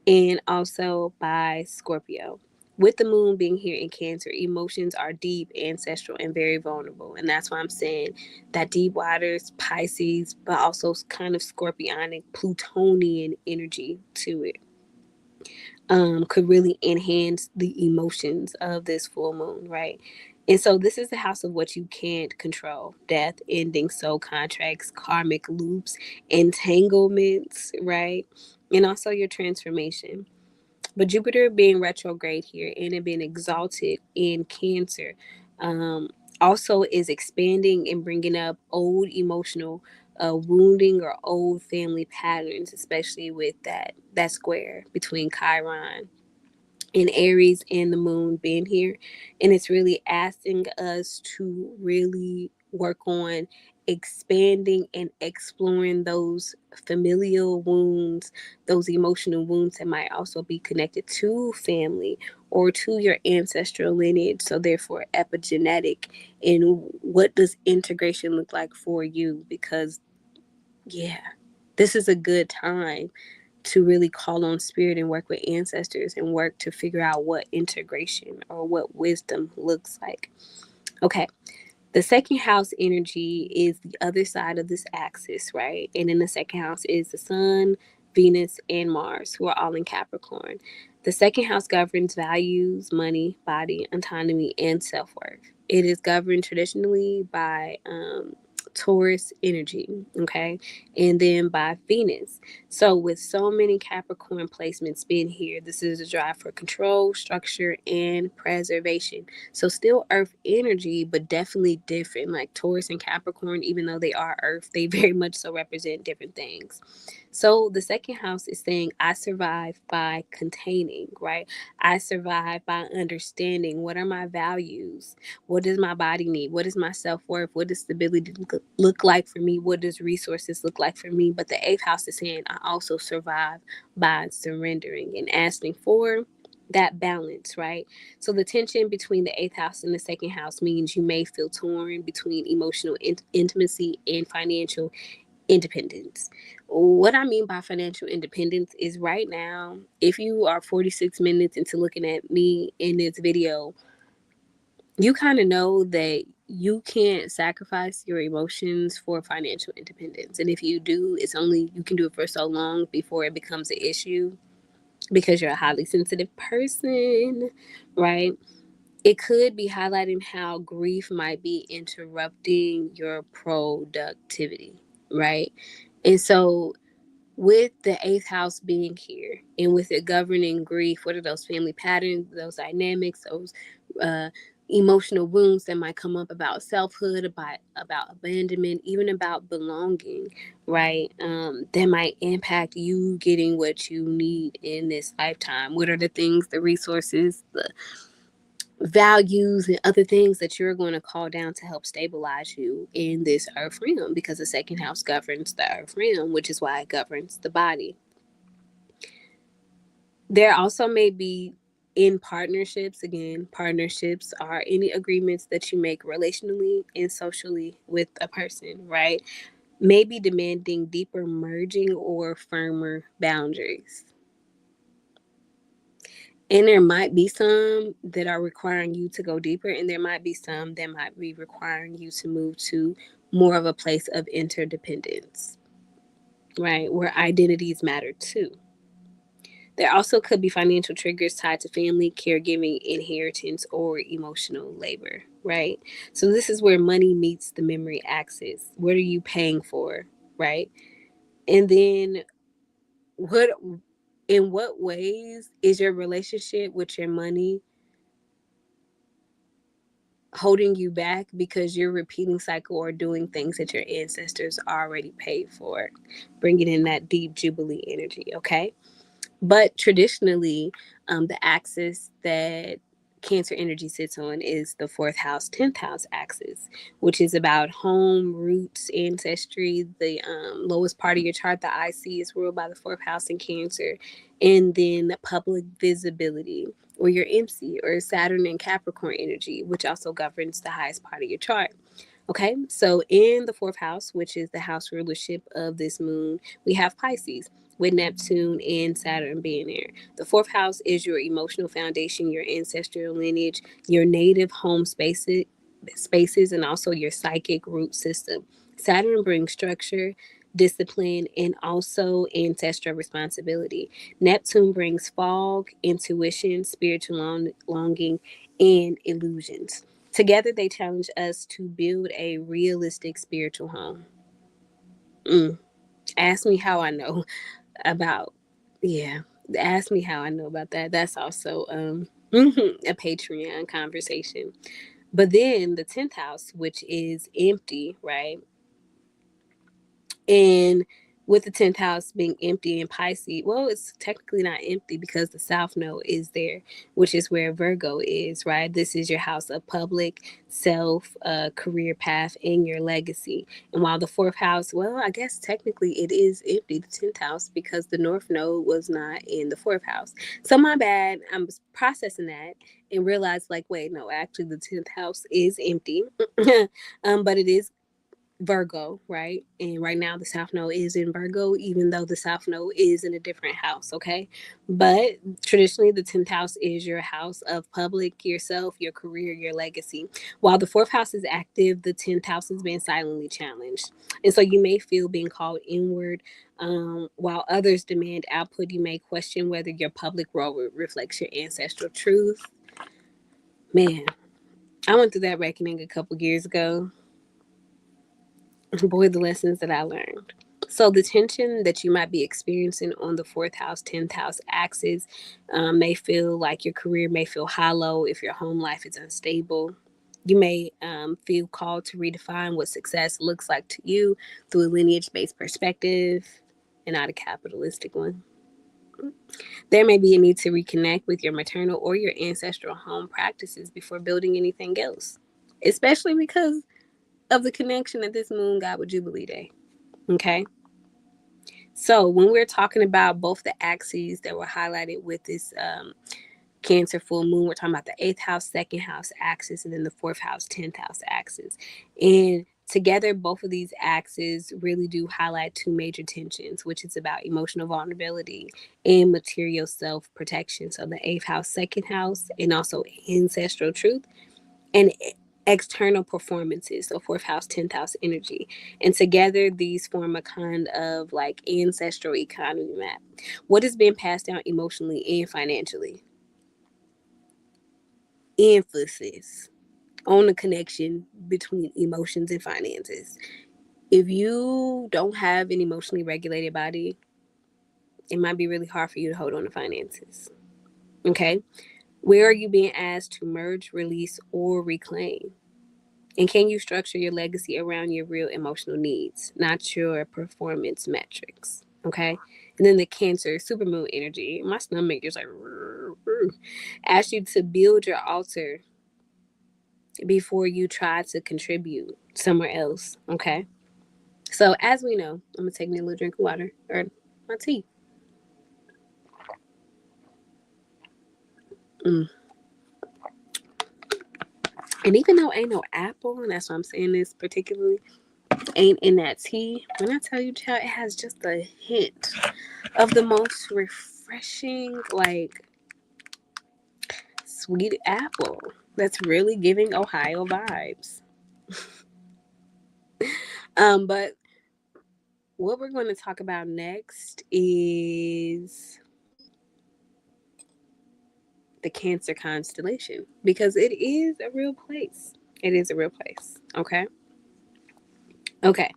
Speaker 1: and also by Scorpio. with the moon being here in Cancer, emotions are deep, ancestral, and very vulnerable. And that's why I'm saying that deep waters, Pisces, but also kind of scorpionic, Plutonian energy to it. Could really enhance the emotions of this full moon, right? And so this is the house of what you can't control: death, ending, soul contracts, karmic loops, entanglements, right? And also your transformation. But Jupiter being retrograde here and it being exalted in Cancer, um, also is expanding and bringing up old emotional wounding or old family patterns, especially with that square between Chiron in Aries and the moon being here. And it's really asking us to really work on expanding and exploring those familial wounds, those emotional wounds that might also be connected to family or to your ancestral lineage. So, therefore, epigenetic. And what does integration look like for you? Because, yeah, this is a good time to really call on spirit and work with ancestors and work to figure out what integration or what wisdom looks like. Okay. The second house energy is the other side of this axis, right? And in the second house is the sun, Venus, and Mars, who are all in Capricorn. The second house governs values, money, body, autonomy, and self worth. It is governed traditionally by Taurus energy, okay, and then by Venus. So, with so many Capricorn placements being here, this is a drive for control, structure, and preservation. So still earth energy, but definitely different. Like Taurus and Capricorn, even though they are earth, they very much so represent different things. So the second house is saying, I survive by containing, right? I survive by understanding what are my values? What does my body need? What is my self worth? What does stability look like for me? What does resources look like for me? But the eighth house is saying, I also survive by surrendering and asking for that balance, right? So the tension between the eighth house and the second house means you may feel torn between emotional intimacy and financial independence. What I mean by financial independence is right now, if you are 46 minutes into looking at me in this video, you kind of know that you can't sacrifice your emotions for financial independence. And if you do, it's only you can do it for so long before it becomes an issue because you're a highly sensitive person, right? It could be highlighting how grief might be interrupting your productivity, right? And so, with the eighth house being here and with it governing grief, what are those family patterns, those dynamics, those uh, emotional wounds that might come up about selfhood, about abandonment, even about belonging, right? That might impact you getting what you need in this lifetime. What are the things, the resources, the values and other things that you're going to call down to help stabilize you in this earth realm, because the second house governs the earth realm, which is why it governs the body. There also may be in partnerships, again, partnerships are any agreements that you make relationally and socially with a person, right? Maybe demanding deeper merging or firmer boundaries. And there might be some that are requiring you to go deeper, and there might be some that might be requiring you to move to more of a place of interdependence, right? Where identities matter too. There also could be financial triggers tied to family, caregiving, inheritance, or emotional labor, right? So this is where money meets the memory axis. What are you paying for, right? And then what in what ways is your relationship with your money holding you back because you're repeating cycle or doing things that your ancestors already paid for, bringing in that deep jubilee energy, okay? But traditionally, the axis that Cancer energy sits on is the fourth house, 10th house axis, which is about home, roots, ancestry. The lowest part of your chart, the IC, is ruled by the fourth house in Cancer. And then the public visibility, or your MC, or Saturn and Capricorn energy, which also governs the highest part of your chart. Okay, so in the fourth house, which is the house rulership of this moon, we have Pisces. with Neptune and Saturn being there. The fourth house is your emotional foundation, your ancestral lineage, your native home spaces, and also your psychic root system. Saturn brings structure, discipline, and also ancestral responsibility. Neptune brings fog, intuition, spiritual longing, and illusions. Together, they challenge us to build a realistic spiritual home. Ask me how I know about, yeah, ask me how I know about that. That's also a Patreon conversation. But then the 10th house, which is empty, right? And with the 10th house being empty in Pisces, well, it's technically not empty because the South Node is there, which is where Virgo is, right? This is your house of public, self, career path, and your legacy. And while the fourth house, well, I guess technically it is empty, the 10th house, because the North Node was not in the fourth house. So my bad. I'm processing that and realized, like, wait, no, actually the 10th house is empty. But it is Virgo, right? And right now the South Node is in Virgo, even though the South Node is in a different house, okay? But traditionally, the 10th house is your house of public, yourself, your career, your legacy. While the fourth house is active, the 10th house is being silently challenged. And so you may feel being called inward. While others demand output, you may question whether your public role reflects your ancestral truth. Man, I went through that reckoning a couple years ago. Boy, the lessons that I learned. So the tension that you might be experiencing on the fourth house, 10th house axis may feel like your career may feel hollow if your home life is unstable. You may feel called to redefine what success looks like to you through a lineage-based perspective and not a capitalistic one. There may be a need to reconnect with your maternal or your ancestral home practices before building anything else, especially because of the connection that this moon got with Jubilee Day. Okay. So when we're talking about both the axes that were highlighted with this Cancer full moon, we're talking about the 8th house, 2nd house axis, and then the 4th house, 10th house axis. And together, both of these axes really do highlight two major tensions, which is about emotional vulnerability and material self protection. So the 8th house, 2nd house, and also ancestral truth and external performances, so fourth house, 10th house energy. And together these form a kind of like ancestral economy map. What is being passed down emotionally and financially? Emphasis on the connection between emotions and finances. If you don't have an emotionally regulated body, it might be really hard for you to hold on to finances. Okay? Where are you being asked to merge, release, or reclaim? And can you structure your legacy around your real emotional needs, not your performance metrics? Okay. And then the Cancer supermoon energy, my stomach is like, ask you to build your altar before you try to contribute somewhere else. Okay. So as we know, I'm gonna take me a little drink of water or my tea. Mm. And even though ain't no apple, and that's why I'm saying this particularly, ain't in that tea. When I tell you, child, it has just a hint of the most refreshing, like sweet apple that's really giving Ohio vibes. But what we're going to talk about next is the Cancer constellation because it is a real place. It is a real place. Okay. Okay.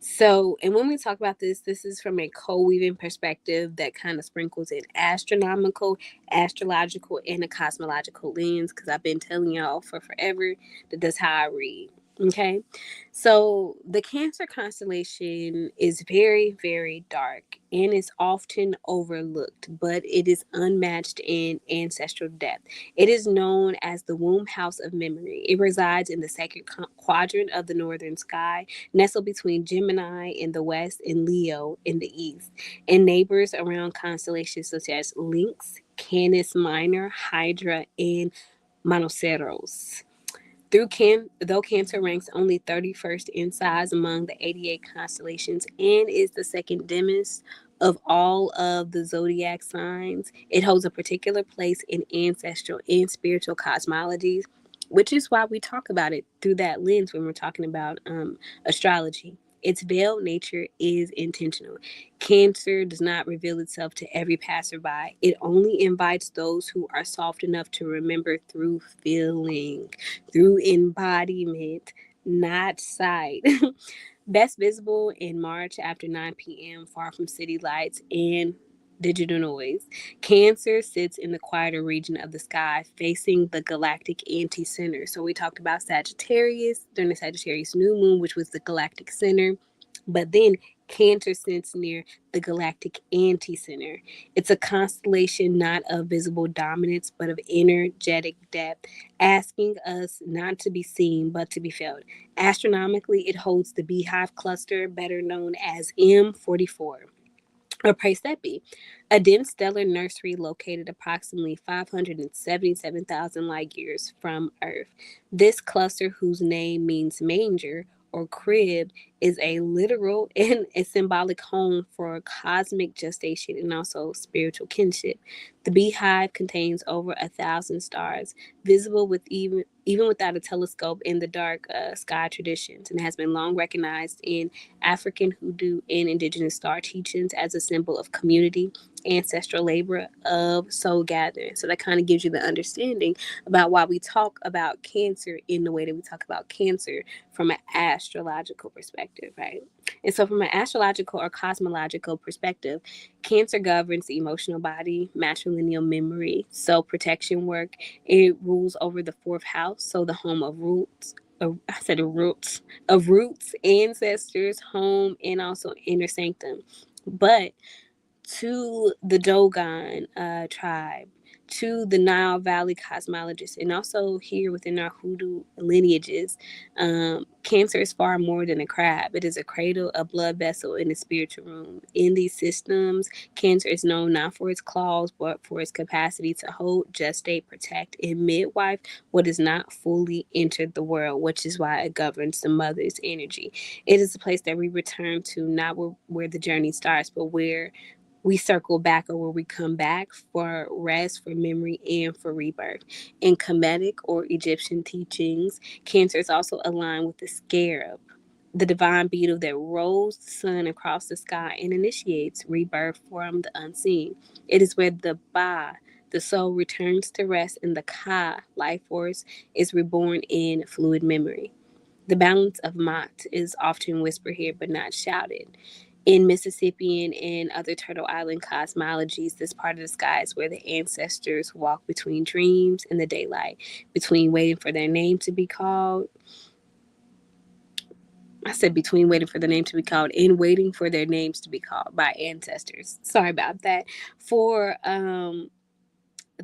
Speaker 1: So, and when we talk about this is from a co-weaving perspective that kind of sprinkles in astronomical, astrological, and a cosmological lens because I've been telling y'all for forever that that's how I read. Okay. So, the Cancer constellation is very, very dark and is often overlooked, but it is unmatched in ancestral depth. It is known as the womb house of memory. It resides in the sacred quadrant of the northern sky, nestled between Gemini in the west and Leo in the east, and neighbors around constellations such as Lynx, Canis Minor, Hydra, and Monoceros. Though Cancer ranks only 31st in size among the 88 constellations and is the second dimmest Of all of the zodiac signs, it holds a particular place in ancestral and spiritual cosmologies, which is why we talk about it through that lens when we're talking about astrology. Its veiled nature is intentional. Cancer does not reveal itself to every passerby. It only invites those who are soft enough to remember through feeling, through embodiment, not sight. Best visible in March after 9 p.m., far from city lights and digital noise. Cancer sits in the quieter region of the sky, facing the galactic anti-center. So we talked about Sagittarius during the Sagittarius new moon, which was the galactic center. But then Cancer sits near the galactic anti-center. It's a constellation not of visible dominance, but of energetic depth, asking us not to be seen, but to be felt. Astronomically, it holds the Beehive cluster, better known as M44 or Praesepe, a dense stellar nursery located approximately 577,000 light years from Earth. This cluster, whose name means manger or crib, is a literal and a symbolic home for cosmic gestation and also spiritual kinship. The beehive contains over 1,000 stars, visible with even without a telescope in the dark sky traditions, and has been long recognized in African Hoodoo and indigenous star teachings as a symbol of community, ancestral labor of soul gathering. So that kind of gives you the understanding about why we talk about Cancer in the way that we talk about Cancer from an astrological perspective, right? And so, from an astrological or cosmological perspective, Cancer governs the emotional body, matrilineal memory, self protection work. It rules over the fourth house, so the home of roots. I said roots, ancestors, home, and also inner sanctum. But to the Dogon tribe, to the Nile Valley cosmologists, and also here within our Hoodoo lineages, Cancer is far more than a crab. It is a cradle, a blood vessel, and a spiritual room. In these systems, Cancer is known not for its claws, but for its capacity to hold, gestate, protect, and midwife what is not fully entered the world, which is why it governs the mother's energy. It is a place that we return to, not where the journey starts, but where we circle back or where we come back for rest, for memory, and for rebirth. In Kemetic or Egyptian teachings, Cancer is also aligned with the scarab, the divine beetle that rolls the sun across the sky and initiates rebirth from the unseen. It is where the Ba, the soul, returns to rest, and the Ka, life force, is reborn in fluid memory. The balance of Mat is often whispered here but not shouted. In Mississippian and other Turtle Island cosmologies, this part of the sky is where the ancestors walk between dreams and the daylight, between waiting for their name to be called. I said between waiting for the name to be called and waiting for their names to be called by ancestors. Sorry about that. For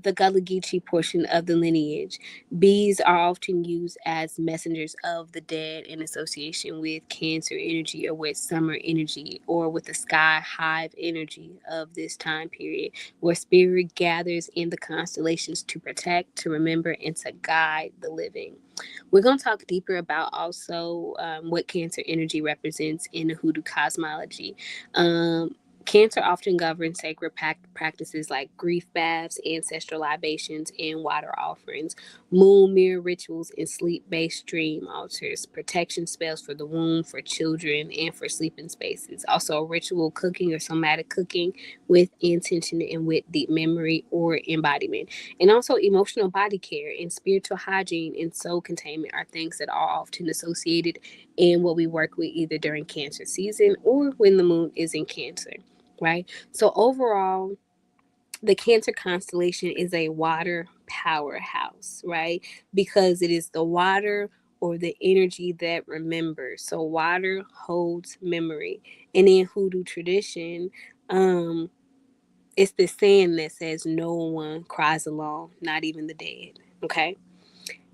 Speaker 1: the Gullah Geechee portion of the lineage, bees are often used as messengers of the dead in association with Cancer energy or with summer energy or with the sky hive energy of this time period, where spirit gathers in the constellations to protect, to remember, and to guide the living. We're going to talk deeper about also what Cancer energy represents in the Hoodoo cosmology. Cancer often governs sacred practices like grief baths, ancestral libations, and water offerings, moon mirror rituals, and sleep based dream altars, protection spells for the womb, for children, and for sleeping spaces. Also, ritual cooking or somatic cooking with intention and with deep memory or embodiment. And also, emotional body care and spiritual hygiene and soul containment are things that are often associated in what we work with either during Cancer season or when the moon is in Cancer, right? So overall, the Cancer constellation is a water powerhouse, right? Because it is the water or the energy that remembers. So water holds memory. And in Hoodoo tradition, it's the saying that says no one cries alone, not even the dead. Okay.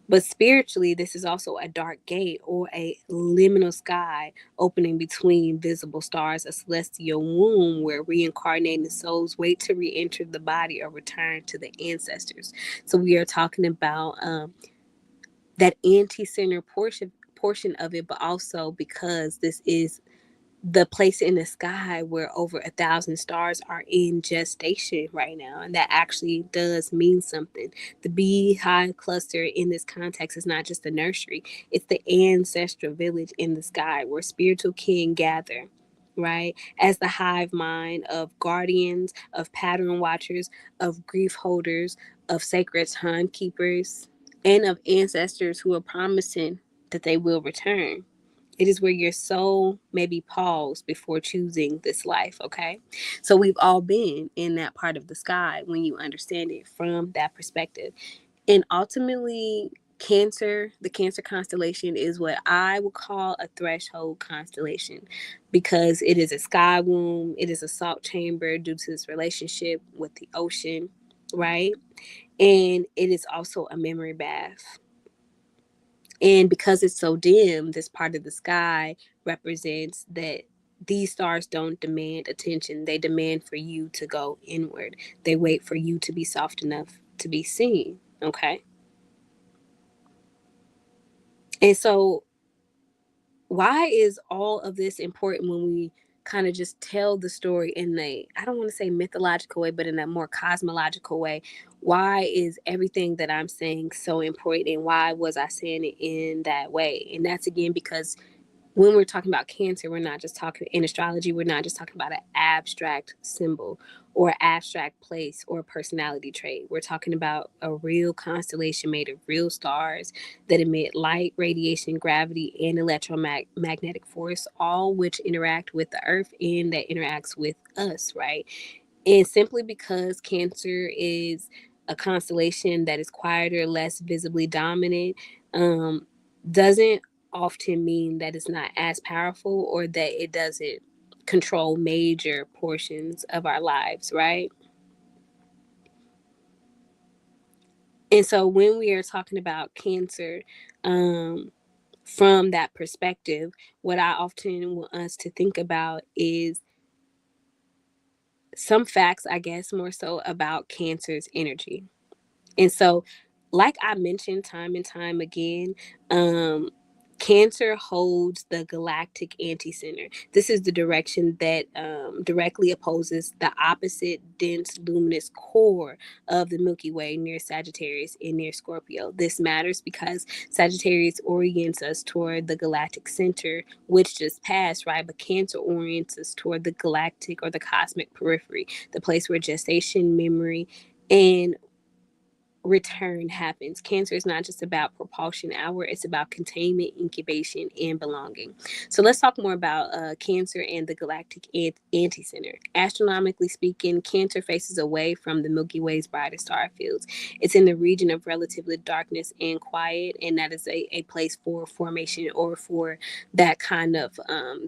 Speaker 1: But spiritually, this is also a dark gate or a liminal sky opening between visible stars, a celestial womb where reincarnated souls wait to re enter the body or return to the ancestors. So we are talking about that anti center portion of it, but also because this is the place in the sky where over 1,000 stars are in gestation right now. And that actually does mean something. The beehive cluster in this context is not just a nursery, it's the ancestral village in the sky where spiritual kin gather, right? As the hive mind of guardians, of pattern watchers, of grief holders, of sacred timekeepers, and of ancestors who are promising that they will return. It is where your soul may be paused before choosing this life, okay? So we've all been in that part of the sky when you understand it from that perspective. And ultimately, Cancer, the Cancer constellation, is what I would call a threshold constellation because it is a sky womb, it is a salt chamber due to its relationship with the ocean, right? And it is also a memory bath. And because it's so dim, this part of the sky represents that these stars don't demand attention. They demand for you to go inward. They wait for you to be soft enough to be seen. Okay. And so, why is all of this important when we kind of just tell the story in a, I don't want to say mythological way, but in a more cosmological way? Why is everything that I'm saying so important? And why was I saying it in that way? And that's again because when we're talking about Cancer, we're not just talking in astrology, we're not just talking about an abstract symbol or abstract place or personality trait. We're talking about a real constellation made of real stars that emit light, radiation, gravity, and electromagnetic force, all which interact with the earth and that interacts with us, right? And simply because Cancer is a constellation that is quieter, less visibly dominant, um, doesn't often mean that it's not as powerful or that it doesn't control major portions of our lives, right? And so when we are talking about Cancer, um, from that perspective, what I often want us to think about is some facts, I guess, more so about Cancer's energy. And so, like I mentioned time and time again, um, Cancer holds the galactic anticenter. This is the direction that directly opposes the opposite dense luminous core of the Milky Way near Sagittarius and near Scorpio. This matters because Sagittarius orients us toward the galactic center, which just passed, right? But Cancer orients us toward the galactic or the cosmic periphery, the place where gestation, memory, and return happens. Cancer is not just about propulsion hour, it's about containment, incubation, and belonging. So let's talk more about Cancer and the galactic anticenter. Astronomically speaking, Cancer faces away from the Milky Way's brightest star fields. It's in the region of relatively darkness and quiet, and that is a place for formation or for that kind of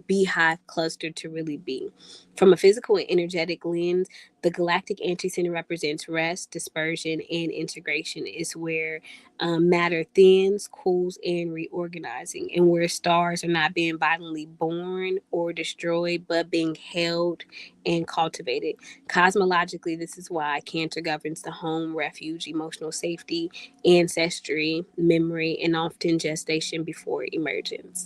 Speaker 1: beehive cluster to really be. From a physical and energetic lens, the galactic anticenter represents rest, dispersion, and integration. It's where matter thins, cools, and reorganizing, and where stars are not being violently born or destroyed, but being held and cultivated. Cosmologically, this is why Cancer governs the home, refuge, emotional safety, ancestry, memory, and often gestation before emergence.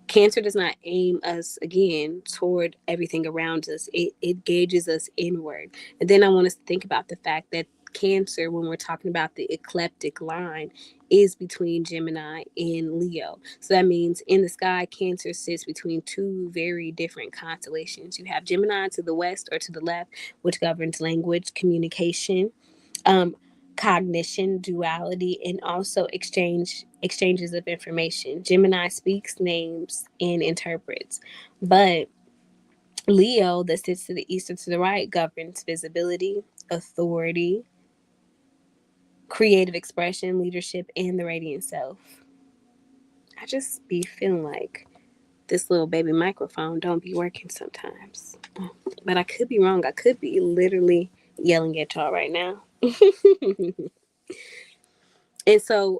Speaker 1: Cancer does not aim us again toward everything around us. It gauges us inward. And then I want us to think about the fact that Cancer, when we're talking about the ecliptic line, is between Gemini and Leo. So that means in the sky, Cancer sits between two very different constellations. You have Gemini to the west or to the left, which governs language, communication, um, cognition, duality, and also exchanges of information. Gemini speaks, names, and interprets. But Leo, that sits to the east or to the right, governs visibility, authority, creative expression, leadership, and the radiant self. I just be feeling like this little baby microphone don't be working sometimes. But I could be wrong. I could be literally yelling at y'all right now. And so,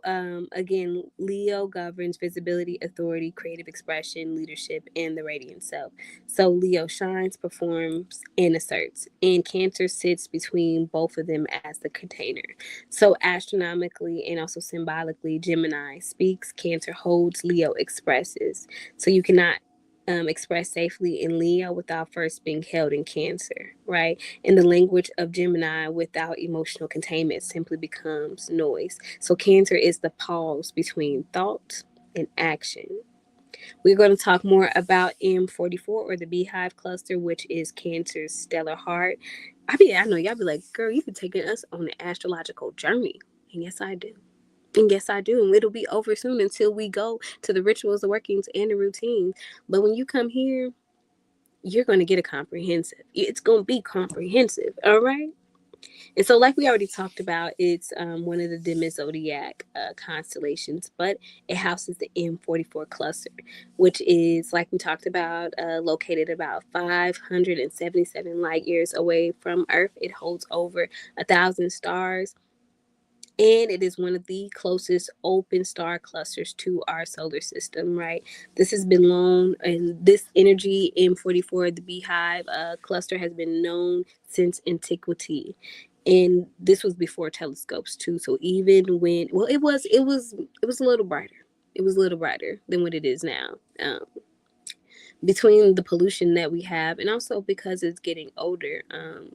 Speaker 1: again, Leo governs visibility, authority, creative expression, leadership, and the radiant self. So, Leo shines, performs, and asserts. And Cancer sits between both of them as the container. So, astronomically and also symbolically, Gemini speaks, Cancer holds, Leo expresses. So, you cannot expressed safely in Leo without first being held in Cancer, right? And the language of Gemini without emotional containment simply becomes noise. So Cancer is the pause between thought and action. We're going to talk more about M44 or the Beehive Cluster, which is Cancer's stellar heart. I know y'all be like, girl, you've been taking us on an astrological journey. And yes, I do. And yes, I do. And it'll be over soon until we go to the rituals, the workings, and the routines. But when you come here, you're going to get a comprehensive. It's going to be comprehensive. All right. And so, like we already talked about, it's one of the Demis zodiac constellations, but it houses the M44 cluster, which is, like we talked about, located about 577 light years away from Earth. It holds over 1,000 stars, and it is one of the closest open star clusters to our solar system, right? This has been known, and this energy M44, the Beehive cluster, has been known since antiquity. And this was before telescopes too. So even when, well, it was a little brighter. It was a little brighter than what it is now. Between the pollution that we have and also because it's getting older,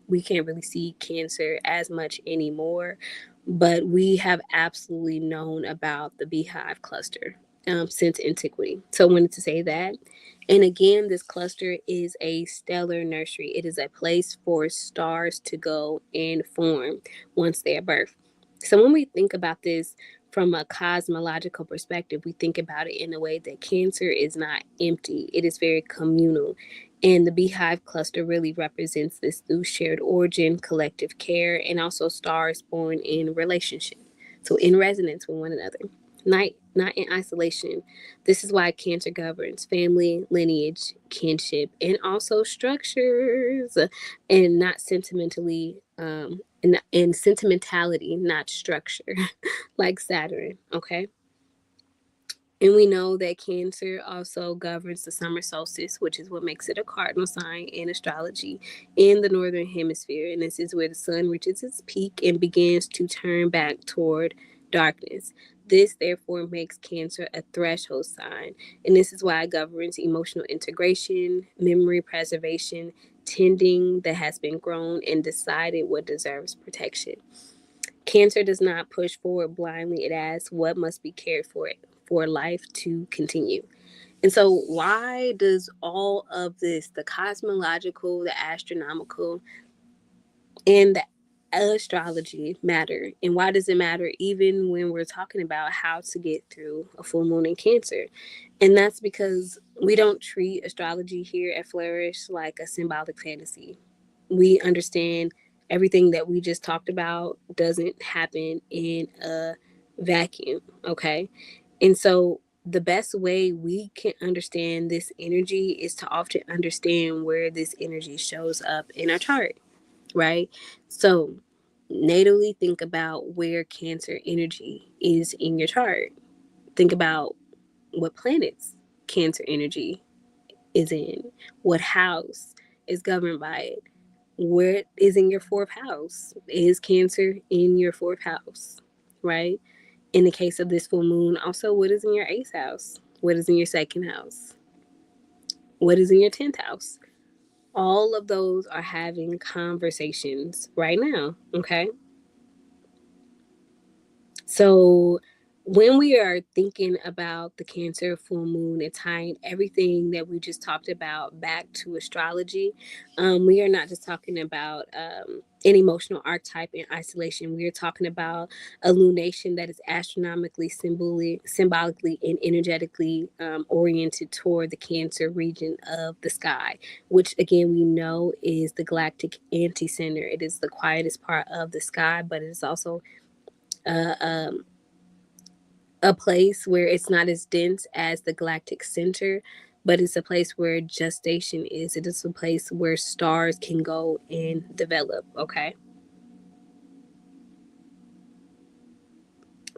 Speaker 1: we can't really see Cancer as much anymore, but we have absolutely known about the Beehive cluster since antiquity. So I wanted to say that. And again, this cluster is a stellar nursery. It is a place for stars to go and form once they are birthed. So when we think about this from a cosmological perspective, we think about it in a way that Cancer is not empty, it is very communal. And the Beehive cluster really represents this through shared origin, collective care, and also stars born in relationship. So in resonance with one another, not in isolation. This is why Cancer governs family, lineage, kinship, and also structures, and not sentimentally, and sentimentality, not structure, like Saturn. Okay. And we know that Cancer also governs the summer solstice, which is what makes it a cardinal sign in astrology in the northern hemisphere. And this is where the sun reaches its peak and begins to turn back toward darkness. This, therefore, makes Cancer a threshold sign. And this is why it governs emotional integration, memory preservation, tending that has been grown, and decided what deserves protection. Cancer does not push forward blindly, it asks what must be cared for life to continue. And so, why does all of this, the cosmological, the astronomical, and the astrology, matter? And why does it matter even when we're talking about how to get through a full moon in Cancer? And that's because we don't treat astrology here at Flourish like a symbolic fantasy. We understand everything that we just talked about doesn't happen in a vacuum, okay? And so the best way we can understand this energy is to often understand where this energy shows up in our chart, right? So natally think about where Cancer energy is in your chart. Think about what planets Cancer energy is in, what house is governed by it, where it is in your fourth house. Is Cancer in your fourth house, right? In the case of this full moon, also what is in your eighth house? What is in your second house? What is in your 10th house? All of those are having conversations right now, okay? So when we are thinking about the Cancer full moon and tying everything that we just talked about back to astrology, we are not just talking about an emotional archetype in isolation. We are talking about a lunation that is astronomically, symbolically, and energetically oriented toward the Cancer region of the sky, which again we know is the galactic anti-center. It is the quietest part of the sky, but it is also uh, um, a place where it's not as dense as the galactic center, but it's a place where gestation is. It is a place where stars can go and develop. Okay.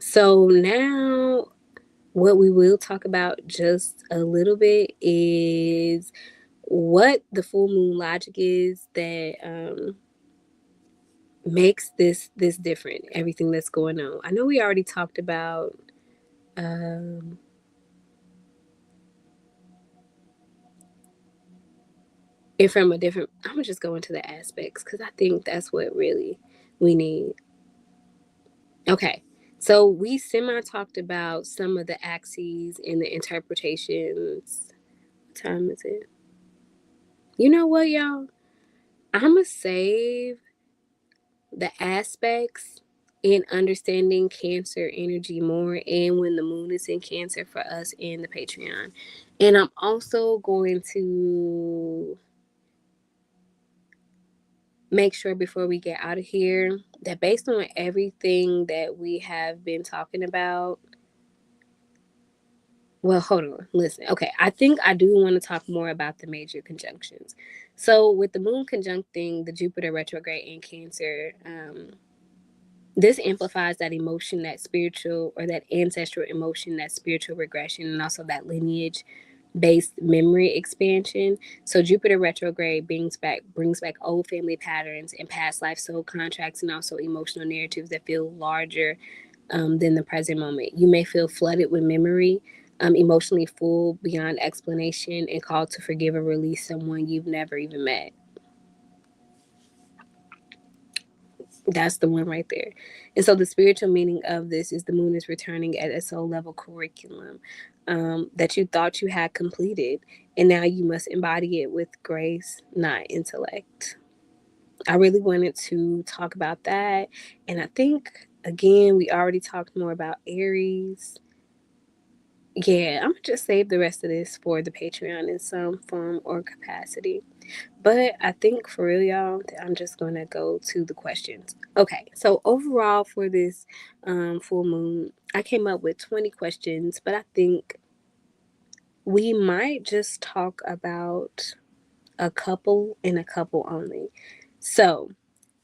Speaker 1: So now, what we will talk about just a little bit is what the full moon logic is that makes this different. Everything that's going on. I know we already talked about um, And from a different, I'm going to just go into the aspects because I think that's what really we need. Okay. So we semi talked about some of the axes and the interpretations. What time is it? You know what, y'all? I'm going to save the aspects in understanding Cancer energy more, and when the moon is in Cancer for us in the Patreon. And I'm also going to make sure before we get out of here that based on everything that we have been talking about, well, hold on, listen. Okay, I think I do want to talk more about the major conjunctions. So with the moon conjuncting the Jupiter retrograde in Cancer, this amplifies that emotion, that spiritual or that ancestral emotion, that spiritual regression, and also that lineage based memory expansion. So Jupiter retrograde brings back old family patterns and past life soul contracts, and also emotional narratives that feel larger than the present moment. You may feel flooded with memory, emotionally full beyond explanation, and called to forgive or release someone you've never even met. That's the one right there. And so the spiritual meaning of this is the moon is returning at a soul level curriculum that you thought you had completed, and now you must embody it with grace, not intellect. I really wanted to talk about that. And I think, again, we already talked more about Aries. Yeah, I'm going to just save the rest of this for the Patreon in some form or capacity. But I think for real, y'all, I'm just going to go to the questions. Okay, so overall for this full moon, I came up with 20 questions, but I think we might just talk about a couple and a couple only. So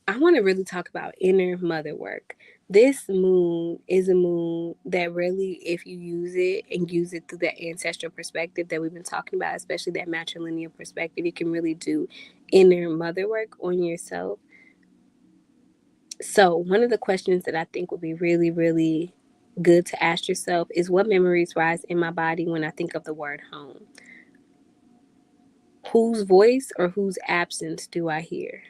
Speaker 1: I want to really talk about inner mother work. This moon is a moon that really, if you use it through that ancestral perspective that we've been talking about, especially that matrilineal perspective, you can really do inner mother work on yourself. So one of the questions that I think would be really, really good to ask yourself is, what memories rise in my body when I think of the word home? Whose voice or whose absence do I hear?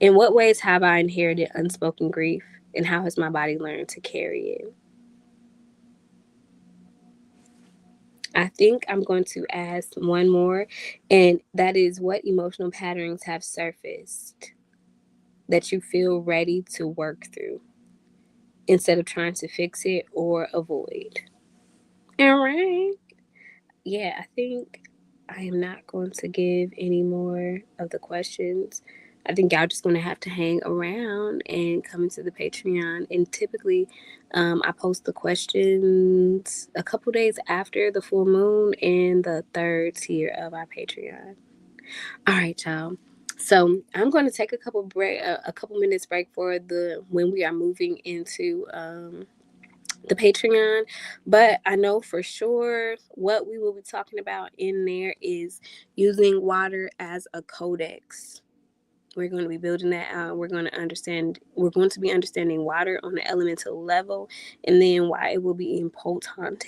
Speaker 1: In what ways have I inherited unspoken grief, and how has my body learned to carry it? I think I'm going to ask one more, and that is, what emotional patterns have surfaced that you feel ready to work through instead of trying to fix it or avoid? All right. Yeah, I think I am not going to give any more of the questions. I think y'all just going to have to hang around and come into the Patreon. And typically, I post the questions a couple days after the full moon and the third tier of our Patreon. All right, y'all. So I'm going to take a couple minutes break for the when we are moving into the Patreon, but I know for sure what we will be talking about in there is using water as a codex. We're going to be building that out. We're going to be understanding water on the elemental level, and then why it will be important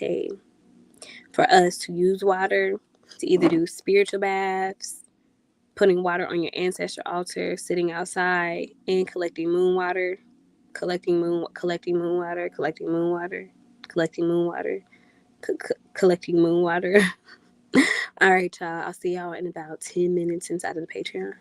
Speaker 1: for us to use water to either do spiritual baths, putting water on your ancestral altar, sitting outside, and collecting moon water, collecting moon water, collecting moon water, collecting moon water, collecting moon water. All right, y'all. I'll see y'all in about 10 minutes inside of the Patreon.